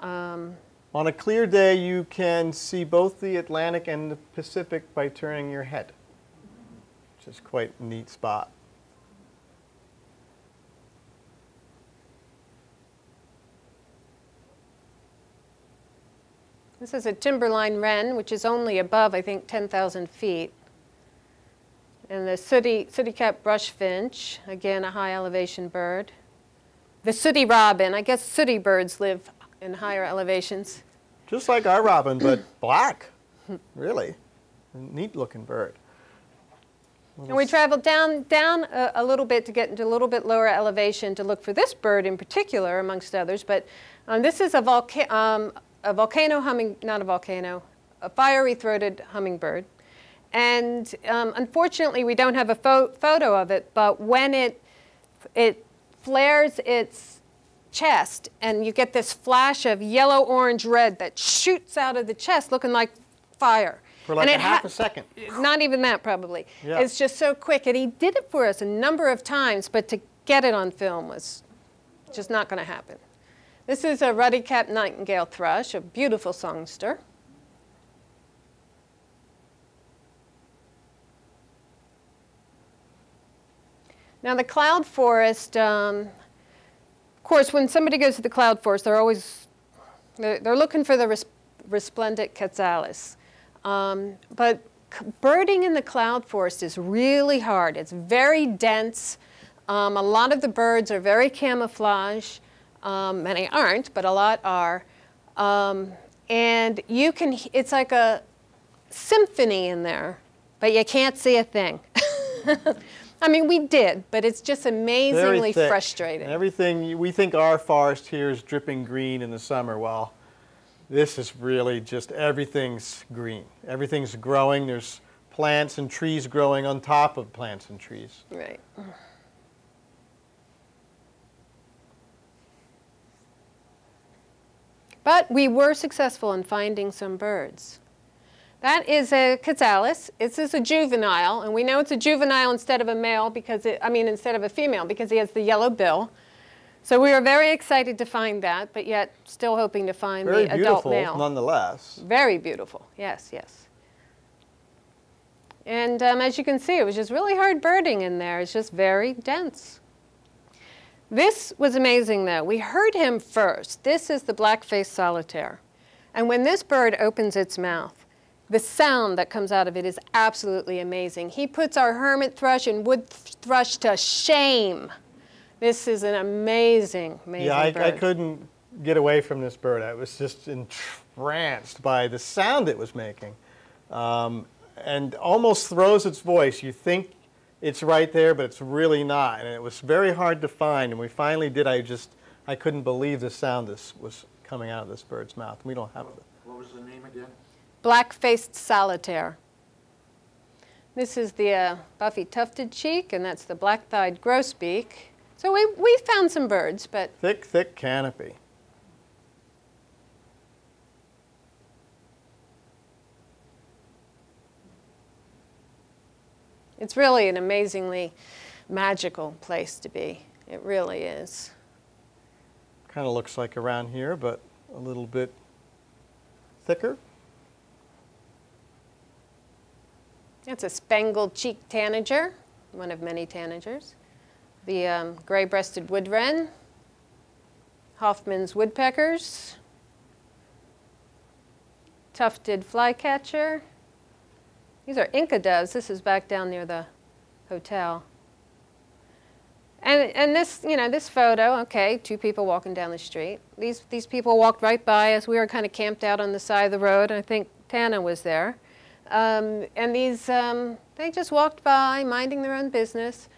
On a clear day, you can see both the Atlantic and the Pacific by turning your head, which is quite a neat spot. This is a timberline wren, which is only above, I think, 10,000 feet. And the sooty-capped brush finch, again, a high elevation bird. The sooty robin, I guess sooty birds live in higher elevations. Just like our robin, but black, really. Neat looking bird. And we traveled down a little bit to get into a little bit lower elevation to look for this bird in particular, amongst others. But this is a fiery-throated hummingbird. And unfortunately, we don't have a photo of it, but when it flares its chest, and you get this flash of yellow, orange, red that shoots out of the chest looking like fire. For like a half a second. Not even that, probably. Yeah. It's just so quick. And he did it for us a number of times, but to get it on film was just not going to happen. This is a ruddy-capped nightingale thrush, a beautiful songster. Now the cloud forest, of course, when somebody goes to the cloud forest, they're looking for the resplendent quetzalis. But birding in the cloud forest is really hard. It's very dense. A lot of the birds are very camouflage. Many aren't, but a lot are. And it's like a symphony in there, but you can't see a thing. I mean, we did, but it's just amazingly thick. frustrating. And everything, we think our forest here is dripping green in the summer. Well, this is really just everything's green. Everything's growing. There's plants and trees growing on top of plants and trees. Right. But we were successful in finding some birds. That is a Cazalis. This is a juvenile, and we know it's a juvenile instead of a male because instead of a female because he has the yellow bill. So we were very excited to find that, but yet still hoping to find the adult male. Very beautiful, nonetheless. Very beautiful. Yes, yes. And as you can see, it was just really hard birding in there. It's just very dense. This was amazing, though. We heard him first. This is the black-faced solitaire. And when this bird opens its mouth, the sound that comes out of it is absolutely amazing. He puts our hermit thrush and wood thrush to shame. This is an amazing, amazing bird. I couldn't get away from this bird. I was just entranced by the sound it was making. And almost throws its voice. You think it's right there, but it's really not. And it was very hard to find. And we finally did. I couldn't believe the sound this was coming out of this bird's mouth. We don't have it. What was the name again? Black-faced solitaire. This is the buffy tufted cheek, and that's the black-thighed grosbeak. So we found some birds, but... Thick, thick canopy. It's really an amazingly magical place to be. It really is. Kind of looks like around here, but a little bit thicker. It's a spangled-cheeked tanager, one of many tanagers. The gray-breasted wood wren, Hoffman's woodpeckers, tufted flycatcher. These are Inca doves. This is back down near the hotel. And this, this photo, okay, two people walking down the street. These people walked right by us. We were kind of camped out on the side of the road. I think Tana was there. And these, they just walked by, minding their own business,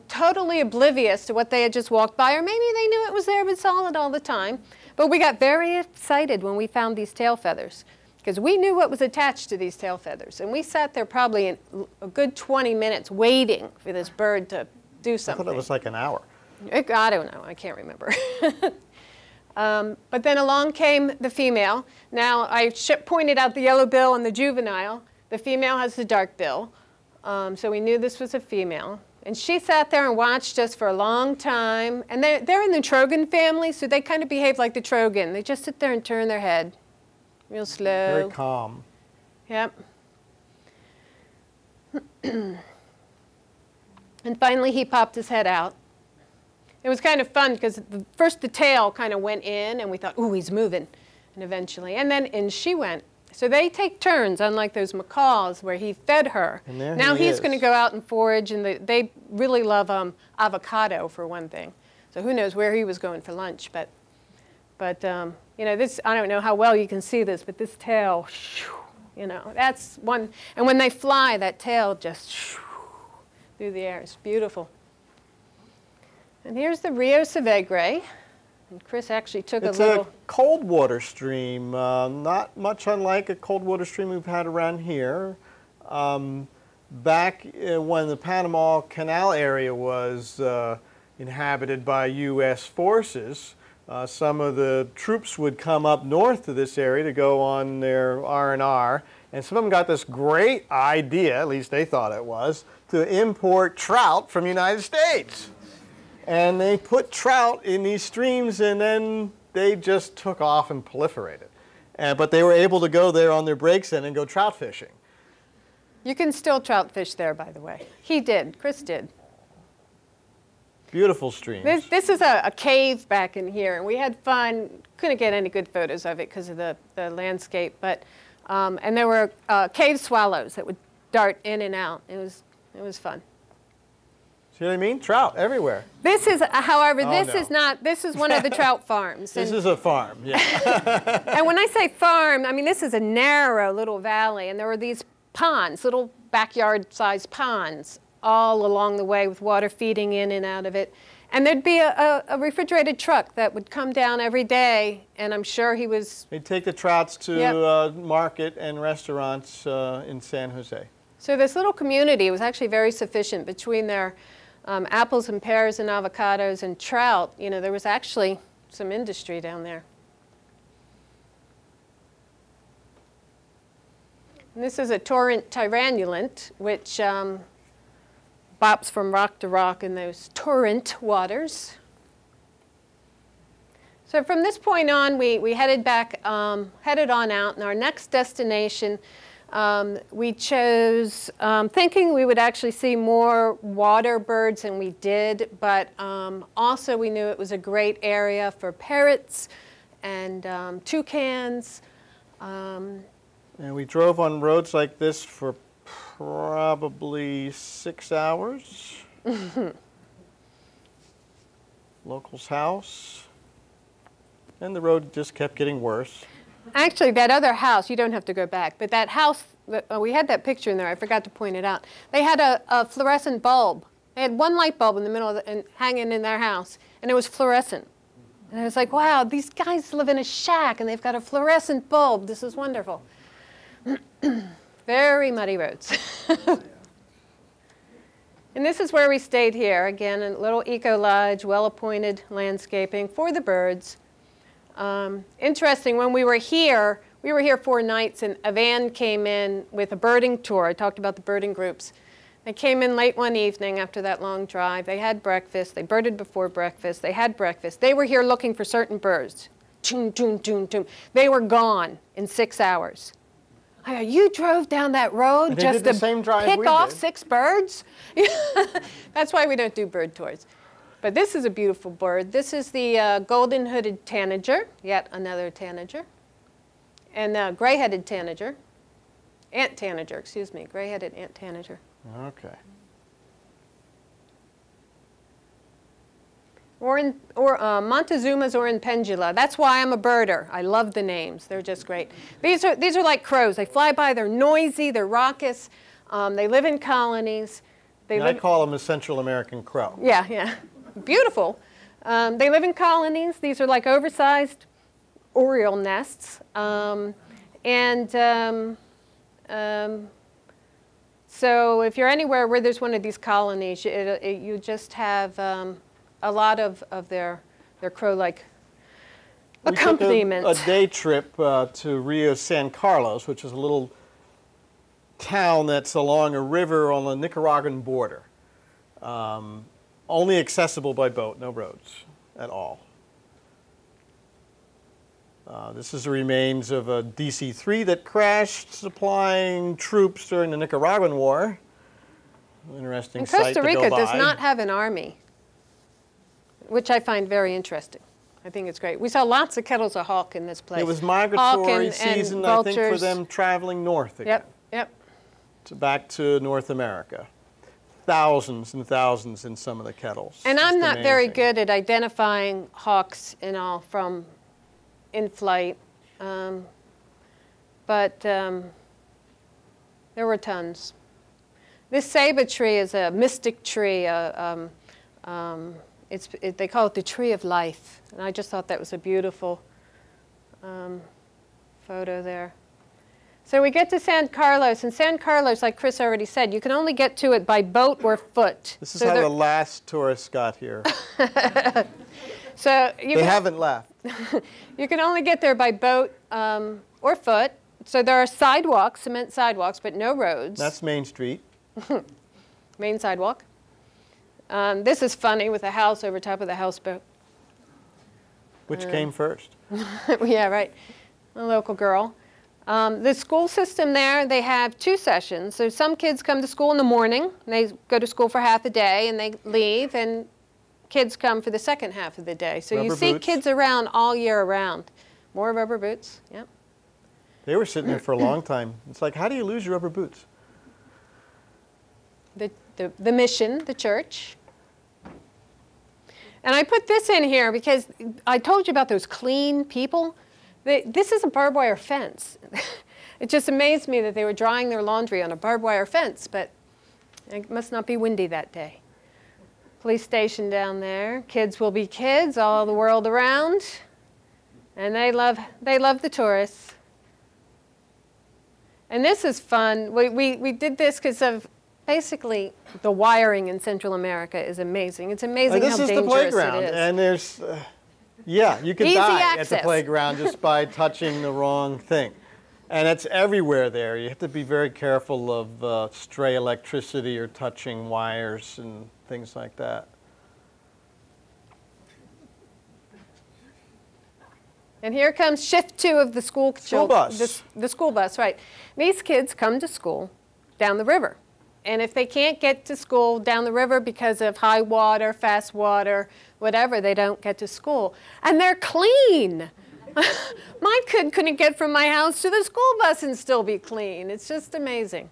totally oblivious to what they had just walked by, or maybe they knew it was there but saw it all the time. But we got very excited when we found these tail feathers, because we knew what was attached to these tail feathers. And we sat there probably in a good 20 minutes waiting for this bird to do something. I thought it was like an hour. I don't know. I can't remember. But then along came the female. Now, I pointed out the yellow bill and the juvenile. The female has the dark bill. So we knew this was a female. And she sat there and watched us for a long time. And they're in the Trogon family, so they kind of behave like the Trogon. They just sit there and turn their head real slow. Very calm. Yep. And finally, he popped his head out. It was kind of fun because first the tail kind of went in, and we thought, ooh, he's moving. And eventually, and then in she went. So they take turns, unlike those macaws where he fed her. And there now he's is. going to go out and forage, and they really love avocado, for one thing. So who knows where he was going for lunch. But this, I don't know how well you can see this, but this tail, that's one. And when they fly, that tail just through the air. It's beautiful. And here's the Rio Savegre. And Chris actually took a little... It's a cold water stream, not much unlike a cold water stream we've had around here. Back when the Panama Canal area was inhabited by U.S. forces, some of the troops would come up north to this area to go on their R&R, and some of them got this great idea, at least they thought it was, to import trout from the United States. And they put trout in these streams, and then they just took off and proliferated. But they were able to go there on their breaks in and go trout fishing. You can still trout fish there, by the way. He did. Chris did. Beautiful streams. This is a cave back in here, and we had fun. Couldn't get any good photos of it because of the landscape, but and there were cave swallows that would dart in and out. It was fun. See what I mean? Trout everywhere. This is, however, Oh, this no. is not. This is one of the trout farms. This is a farm, yeah. And when I say farm, I mean this is a narrow little valley, and there were these ponds, little backyard-sized ponds, all along the way with water feeding in and out of it. And there'd be a refrigerated truck that would come down every day, and I'm sure he was... They'd take the trouts to market and restaurants in San Jose. So this little community was actually very sufficient between their apples and pears and avocados and trout. You know, there was actually some industry down there. And this is a torrent tyrannulant, which bops from rock to rock in those torrent waters. So from this point on, we headed on out, and our next destination, we chose, thinking we would actually see more water birds, and we did, but also we knew it was a great area for parrots and toucans. And we drove on roads like this for probably 6 hours. Local's house. And the road just kept getting worse. Actually, that other house, you don't have to go back, but that house, we had that picture in there, I forgot to point it out. They had a fluorescent bulb. They had one light bulb in the middle of and hanging in their house, and it was fluorescent. And I was like, wow, these guys live in a shack, and they've got a fluorescent bulb. This is wonderful. Very muddy roads. And this is where we stayed here. Again, a little eco lodge, well-appointed landscaping for the birds. Interesting, when we were here 4 nights, and a van came in with a birding tour. I talked about the birding groups. They came in late one evening after that long drive. They had breakfast. They birded before breakfast. They had breakfast. They were here looking for certain birds. Toom, toom, toom, toom. They were gone in 6 hours. I go, you drove down that road just to pick off 6 birds? That's why we don't do bird tours. But this is a beautiful bird. This is the golden-hooded tanager, yet another tanager, and gray-headed tanager, ant tanager, excuse me, gray-headed ant tanager. Okay. Montezuma's or in Pendula. That's why I'm a birder. I love the names. They're just great. These are like crows. They fly by. They're noisy. They're raucous. They live in colonies. I call them a Central American crow. Yeah, yeah. Beautiful. They live in colonies. These are like oversized oriole nests. So if you're anywhere where there's one of these colonies, you just have a lot of their crow-like accompaniment. We took a day trip to Rio San Carlos, which is a little town that's along a river on the Nicaraguan border. Only accessible by boat, no roads at all. This is the remains of a DC-3 that crashed supplying troops during the Nicaraguan War. Interesting sight to go by. And Costa Rica does not have an army, which I find very interesting. I think it's great. We saw lots of kettles of hawk in this place. It was migratory season, I think, for them traveling north again. Yep. Back to North America. Thousands and thousands in some of the kettles. And I'm not very good at identifying hawks and all from in flight, but there were tons. This ceiba tree is a mystic tree. They call it the tree of life, and I just thought that was a beautiful photo there. So we get to San Carlos, and San Carlos, like Chris already said, you can only get to it by boat or foot. This is how the last tourists got here. So they haven't left. You can only get there by boat or foot. So there are sidewalks, cement sidewalks, but no roads. That's Main Street. Main sidewalk. This is funny with a house over top of the houseboat. Which came first? Yeah, right. A local girl. The school system there, they have 2 sessions. So some kids come to school in the morning, and they go to school for half a day, and they leave, and kids come for the second half of the day. So you see kids around all year round. More rubber boots, yep. They were sitting there for a long time. It's like, how do you lose your rubber boots? The mission, the church. And I put this in here because I told you about those clean people. This is a barbed wire fence. It just amazed me that they were drying their laundry on a barbed wire fence, but It must not be windy that day. Police station down there. Kids will be kids all the world around. And they love the tourists. And this is fun. We did this because of basically the wiring in Central America is amazing. It's amazing how dangerous it is. This is the playground. And there's, yeah, you can Easy die access. at the playground just by touching the wrong thing. And it's everywhere there. You have to be very careful of stray electricity or touching wires and things like that. And here comes shift 2 of the school bus. The school bus, right. These kids come to school down the river. And if they can't get to school down the river because of high water, fast water, whatever, they don't get to school. And they're clean. My kid couldn't get from my house to the school bus and still be clean. It's just amazing.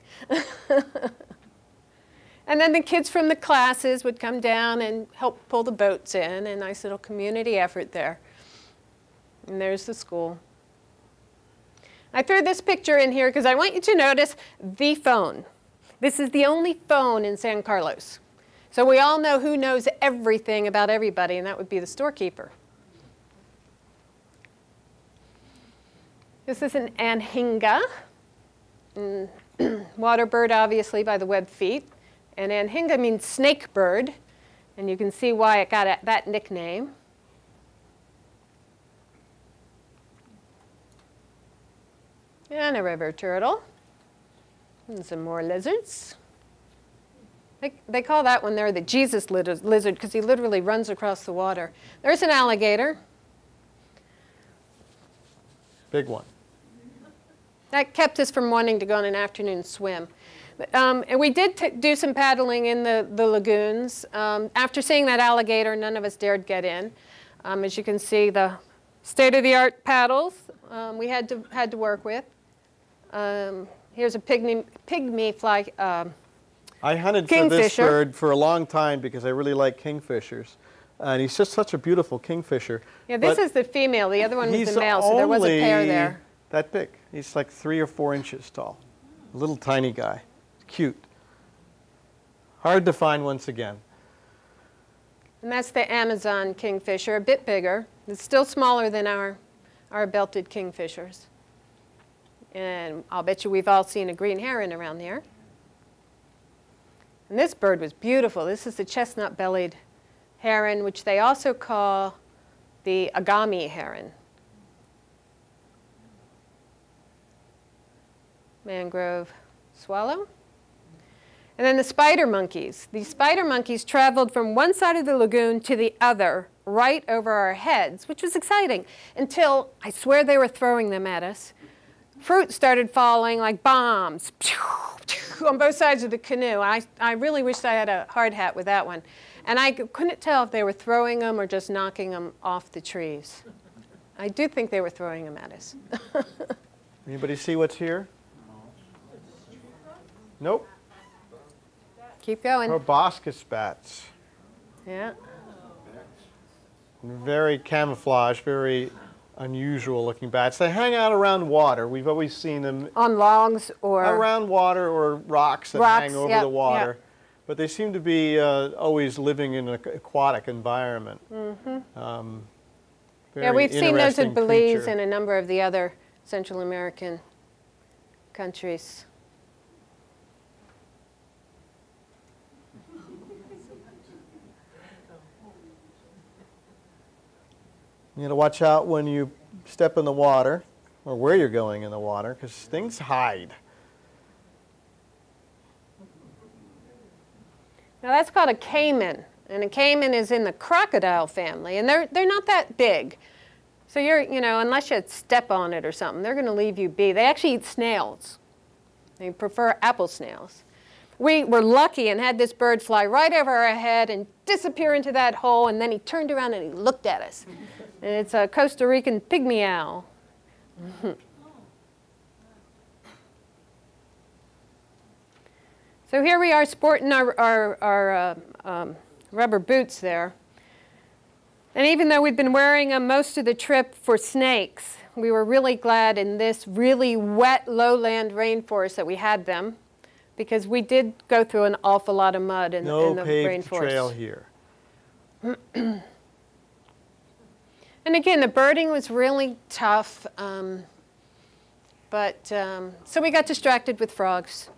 And then the kids from the classes would come down and help pull the boats in. A nice little community effort there. And there's the school. I threw this picture in here because I want you to notice the phone. This is the only phone in San Carlos. So we all know who knows everything about everybody, and that would be the storekeeper. This is an anhinga. Water bird, obviously, by the webbed feet. And anhinga means snake bird. And you can see why it got that nickname. And a river turtle. And some more lizards. They call that one there the Jesus lizard because he literally runs across the water. There's an alligator. Big one. That kept us from wanting to go on an afternoon swim. And we did do some paddling in the lagoons. After seeing that alligator, none of us dared get in. As you can see, the state-of-the-art paddles we had to work with. Here's a pygmy fly. I hunted for this bird for a long time because I really like kingfishers. And he's just such a beautiful kingfisher. Yeah, this is the female. The other one was the male, so there was a pair there. That big. He's like 3 or 4 inches tall. A little tiny guy. Cute. Hard to find once again. And that's the Amazon kingfisher, a bit bigger. It's still smaller than our belted kingfishers. And I'll bet you we've all seen a green heron around there. And this bird was beautiful. This is the chestnut-bellied heron, which they also call the agami heron. Mangrove swallow. And then the spider monkeys. These spider monkeys traveled from one side of the lagoon to the other, right over our heads, which was exciting, until I swear they were throwing them at us. Fruit started falling like bombs on both sides of the canoe. I really wished I had a hard hat with that one. And I couldn't tell if they were throwing them or just knocking them off the trees. I do think they were throwing them at us. Anybody see what's here? Nope. Keep going. Proboscis bats. Yeah. Very camouflaged, very unusual looking bats. They hang out around water. We've always seen them on logs or around water or rocks that hang over the water. Yep. But they seem to be always living in an aquatic environment. Mm-hmm. Yeah, we've seen those in Belize and a number of the other Central American countries. You got to watch out when you step in the water or where you're going in the water because things hide. Now that's called a caiman, and a caiman is in the crocodile family, and they're not that big. So unless you step on it or something, they're going to leave you be. They actually eat snails. They prefer apple snails. We were lucky and had this bird fly right over our head and disappear into that hole, and then he turned around and he looked at us. And it's a Costa Rican pygmy owl. So here we are sporting our rubber boots there. And even though we'd been wearing them most of the trip for snakes, we were really glad in this really wet lowland rainforest that we had them. because we did go through an awful lot of mud in the No paved rainforest. trail here. And again, the birding was really tough, so we got distracted with frogs.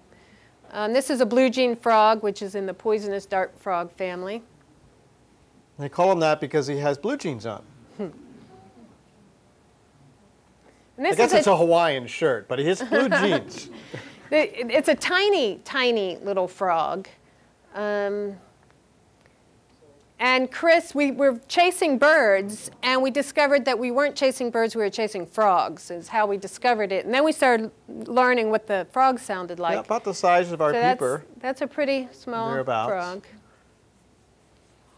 This is a blue jean frog, which is in the poisonous dart frog family. They call him that because he has blue jeans on. And this I guess is it's a Hawaiian shirt, but he has blue jeans. It's a tiny, tiny little frog. And Chris, we were chasing birds, and we discovered that we weren't chasing birds, we were chasing frogs, is how we discovered it. And then we started learning what the frogs sounded like. Yeah, about the size of our peeper. That's a pretty small Thereabouts. frog.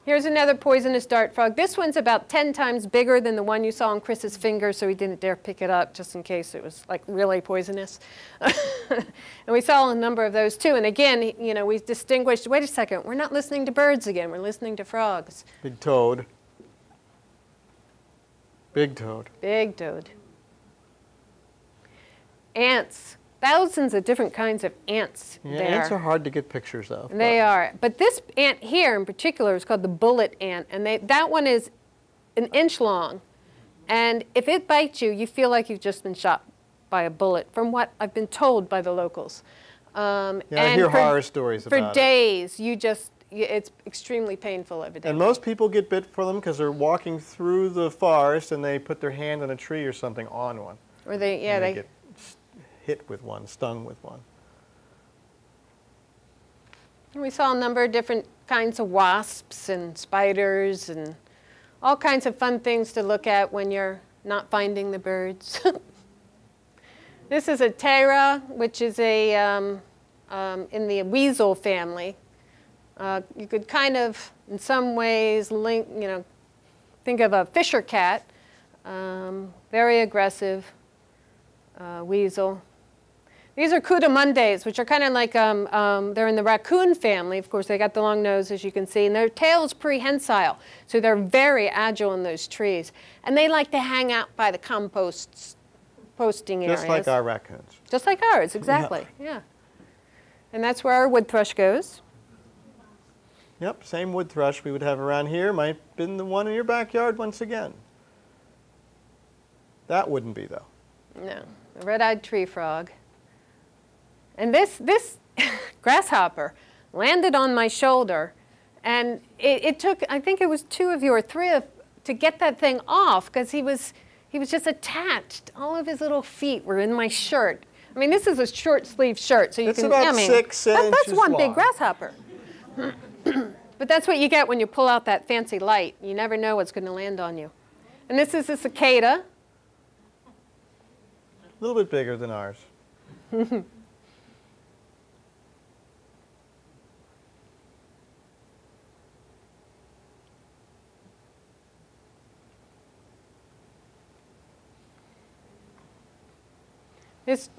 Here's another poisonous dart frog. This one's about 10 times bigger than the one you saw on Chris's finger, so he didn't dare pick it up just in case it was like really poisonous. And we saw a number of those too. And again, you know, we distinguished, wait a second, we're not listening to birds again, we're listening to frogs. Big toad. Big toad. Big toad. Ants. Thousands of different kinds of ants Yeah, there. ants are hard to get pictures of. They are. But this ant here in particular is called the bullet ant. And that one is an inch long. And if it bites you, you feel like you've just been shot by a bullet, from what I've been told by the locals. Yeah, I hear horror stories about it. For days, it's extremely painful every day. And most people get bit for them because they're walking through the forest and they put their hand on a tree or something on one. Or they get hit with one, stung with one. We saw a number of different kinds of wasps and spiders and all kinds of fun things to look at when you're not finding the birds. This is a ptera, which is in the weasel family. You could kind of, in some ways, think of a fisher cat, very aggressive weasel. These are cudamundes, which are kind of like, they're in the raccoon family. Of course, they got the long nose, as you can see, and their tail's prehensile, so they're very agile in those trees. And they like to hang out by the composting areas. Just like our raccoons. Just like ours, exactly, yeah. And that's where our wood thrush goes. Yep, same wood thrush we would have around here. Might have been the one in your backyard once again. That wouldn't be, though. No, the red-eyed tree frog. And this grasshopper landed on my shoulder, and it took, I think it was 2 of you or 3 to get that thing off, because he was just attached. All of his little feet were in my shirt. I mean, this is a short sleeve shirt, so you can. It's about 6 inches that's one long. big grasshopper. But that's what you get when you pull out that fancy light. You never know what's going to land on you. And this is a cicada. A little bit bigger than ours.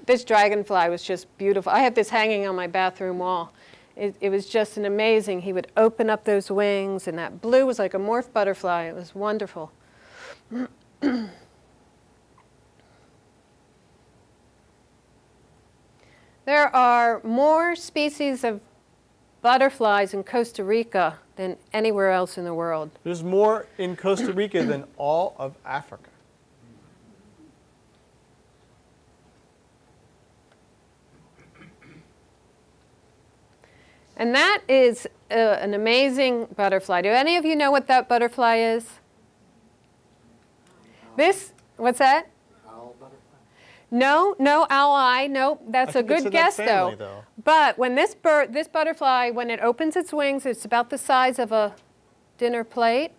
This dragonfly was just beautiful. I have this hanging on my bathroom wall. It was just an amazing. He would open up those wings, and that blue was like a morph butterfly. It was wonderful. There are more species of butterflies in Costa Rica than anywhere else in the world. There's more in Costa Rica than all of Africa. And that is an amazing butterfly. Do any of you know what that butterfly is? What's that? Owl butterfly? No, owl-eye, no, that's a good guess family, though. But when this butterfly, when it opens its wings, it's about the size of a dinner plate,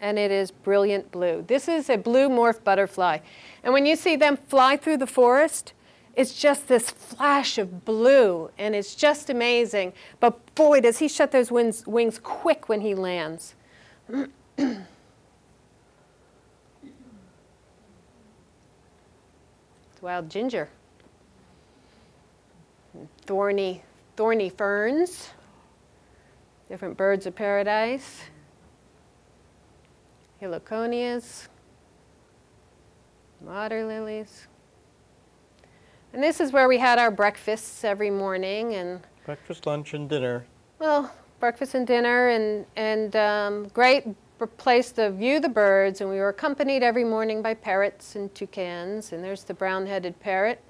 and it is brilliant blue. This is a blue morph butterfly. And when you see them fly through the forest, it's just this flash of blue, and it's just amazing. But boy, does he shut those wings quick when he lands. It's wild ginger. Thorny ferns. Different birds of paradise. Heliconias. Water lilies. And this is where we had our breakfasts every morning, and Breakfast, lunch, and dinner. Well, breakfast and dinner, and great place to view the birds, and we were accompanied every morning by parrots and toucans, and there's the brown-headed parrot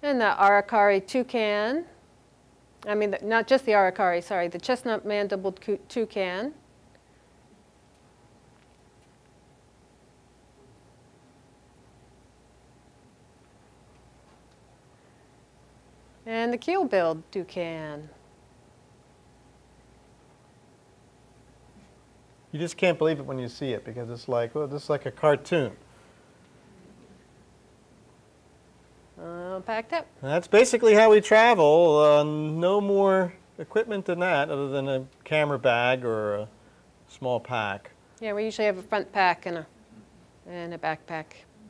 and the aracari toucan. I mean, not just the aracari, sorry, the chestnut-mandibled toucan. And the keel-billed toucan. You just can't believe it when you see it because it's like, well, this is like a cartoon. Packed up. And that's basically how we travel. No more equipment than that other than a camera bag or a small pack. Yeah, we usually have a front pack and a backpack.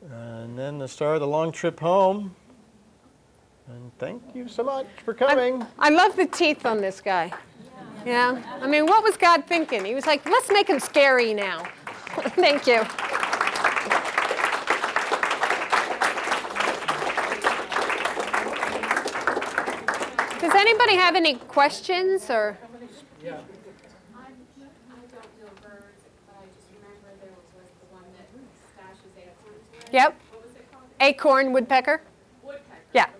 And then the start of the long trip home. And thank you so much for coming. I love the teeth on this guy. Yeah. I mean, what was God thinking? He was like, let's make him scary now. Thank you. Does anybody have any questions or? Yeah. I don't know birds, but I just remember there was the one that stashes acorns with. Yep. What was it called? Acorn woodpecker? Woodpecker. Yeah. Okay.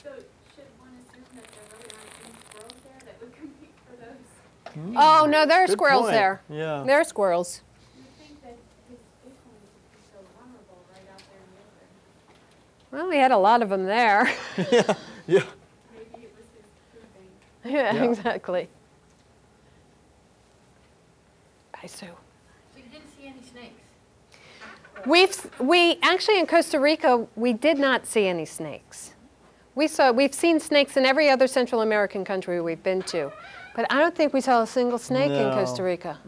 So should one assume that there really aren't any squirrels there that would compete for those? Oh, no, there are Good squirrels point. there. Yeah. There are squirrels. You think that his acorns would be so vulnerable right out there in the open? Well, we had a lot of them there. Yeah. Yeah. Maybe it was his food bank. Yeah, Yeah. exactly. Bye, Sue. So you didn't see any snakes? We actually in Costa Rica, we did not see any snakes. We've seen snakes in every other Central American country we've been to, but I don't think we saw a single snake in No. Costa Rica.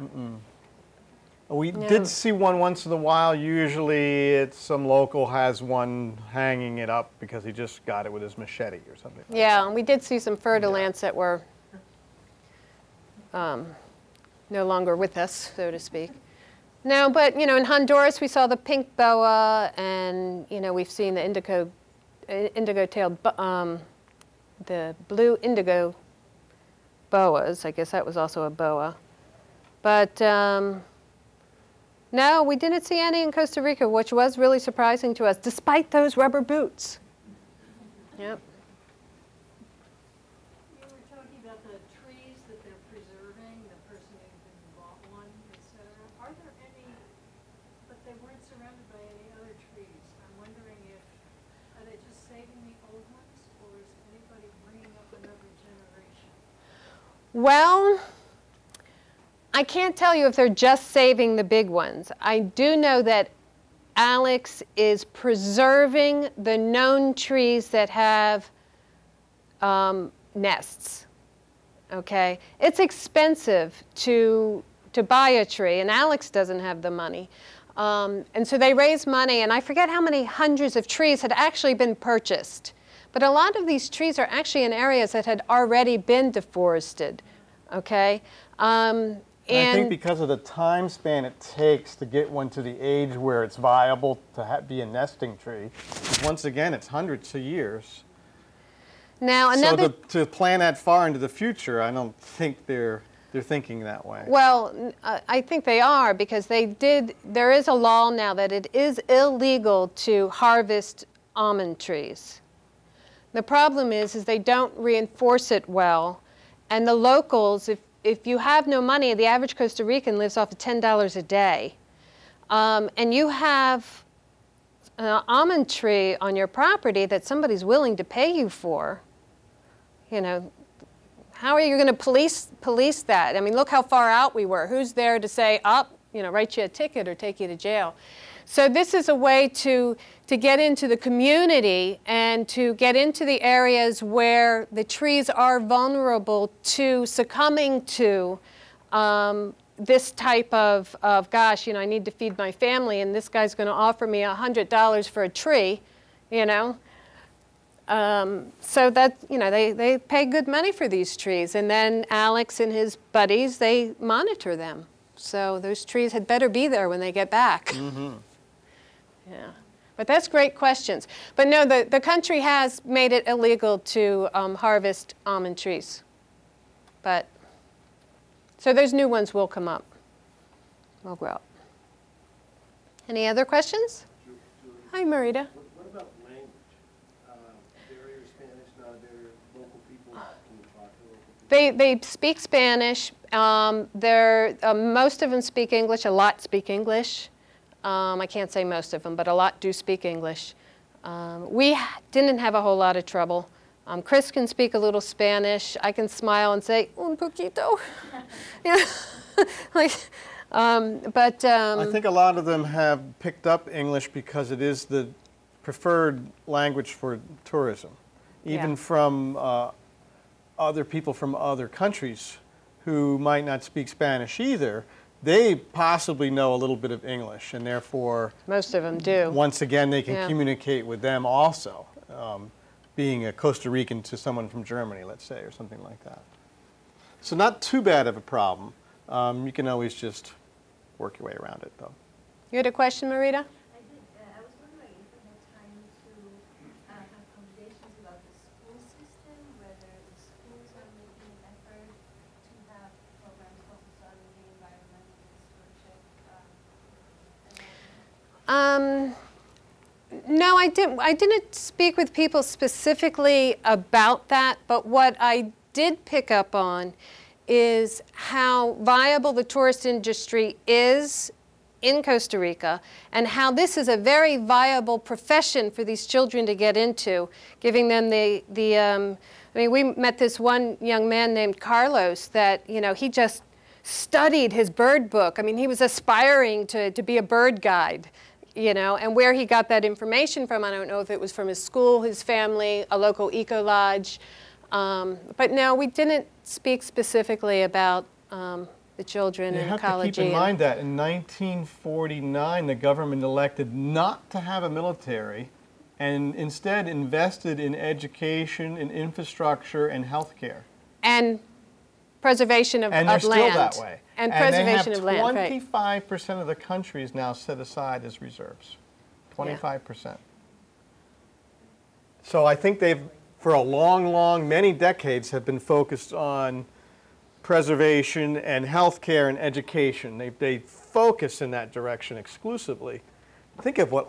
We No. did see one once in a while. Usually it's some local has one hanging it up because he just got it with his machete or something. Yeah, and we did see some fur-de-lance that were no longer with us, so to speak. No, but in Honduras we saw the pink boa, and we've seen the indigo-tailed, the blue indigo boas. I guess that was also a boa, but no, we didn't see any in Costa Rica, which was really surprising to us, despite those rubber boots. Yep. You were talking about the trees that they're preserving, the person who even bought one, et cetera. Are there any, but they weren't surrounded by any other trees? I'm wondering are they just saving the old ones, or is anybody bringing up another generation? Well, I can't tell you if they're just saving the big ones. I do know that Alex is preserving the known trees that have nests. Okay, it's expensive to buy a tree, and Alex doesn't have the money. And so they raise money, and I forget how many hundreds of trees had actually been purchased. But a lot of these trees are actually in areas that had already been deforested. Okay. And I think because of the time span it takes to get one to the age where it's viable to be a nesting tree, once again, it's hundreds of years. Now another. So to plan that far into the future, I don't think they're thinking that way. Well, I think they are, because there is a law now that it is illegal to harvest almond trees. The problem is they don't reinforce it well, and the locals, if you have no money, the average Costa Rican lives off of $10 a day, and you have an almond tree on your property that somebody's willing to pay you for, how are you going to police that? I mean, look how far out we were. Who's there to say, write you a ticket or take you to jail? So this is a way to get into the community and to get into the areas where the trees are vulnerable to succumbing to this type of gosh, I need to feed my family, and this guy's going to offer me $100 for a tree, So that, they pay good money for these trees. And then Alex and his buddies, they monitor them. So those trees had better be there when they get back. Mm-hmm. Yeah. But that's great questions. But no, the country has made it illegal to harvest almond trees. But, so those new ones will come up. Will grow up. Any other questions? Hi, Marita. What about language? Barrier Spanish, not a barrier. Local people, can you talk to local people? They speak Spanish. Most of them speak English. A lot speak English. I can't say most of them, but a lot do speak English. We didn't have a whole lot of trouble. Chris can speak a little Spanish. I can smile and say, un poquito. Yeah. I think a lot of them have picked up English because it is the preferred language for tourism, even from other people from other countries who might not speak Spanish either. They possibly know a little bit of English, and therefore, most of them do. Once again, they can communicate with them also, being a Costa Rican to someone from Germany, let's say, or something like that. So not too bad of a problem. You can always just work your way around it, though. You had a question, Marita? I did. I was wondering if you had time to have conversations about the school system, whether the schools are making an effort to have programs focused on the environment and stewardship. No, I didn't speak with people specifically about that, but what I did pick up on is how viable the tourist industry is in Costa Rica, and how this is a very viable profession for these children to get into, giving them I mean, we met this one young man named Carlos that, you know, he just studied his bird book. I mean, he was aspiring to be a bird guide, you know, and where he got that information from, I don't know if it was from his school, his family, a local eco lodge. But no, we didn't speak specifically about the children and ecology. You have to keep in mind that in 1949, the government elected not to have a military and instead invested in education, in infrastructure, and health care. And preservation of land. And they're still that way. And preservation of land, right. 25% of the country is now set aside as reserves. 25%. So I think they've, for a long, many decades, have been focused on preservation and health care and education. They focus in that direction exclusively. Think of what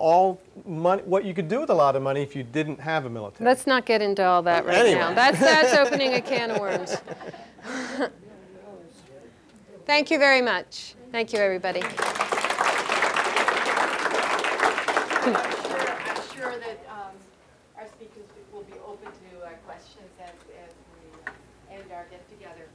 you could do with a lot of money if you didn't have a military. Let's not get into all that right now. That's opening a can of worms. Thank you very much. Thank you, everybody. I'm sure that our speakers will be open to questions as we end our get-together.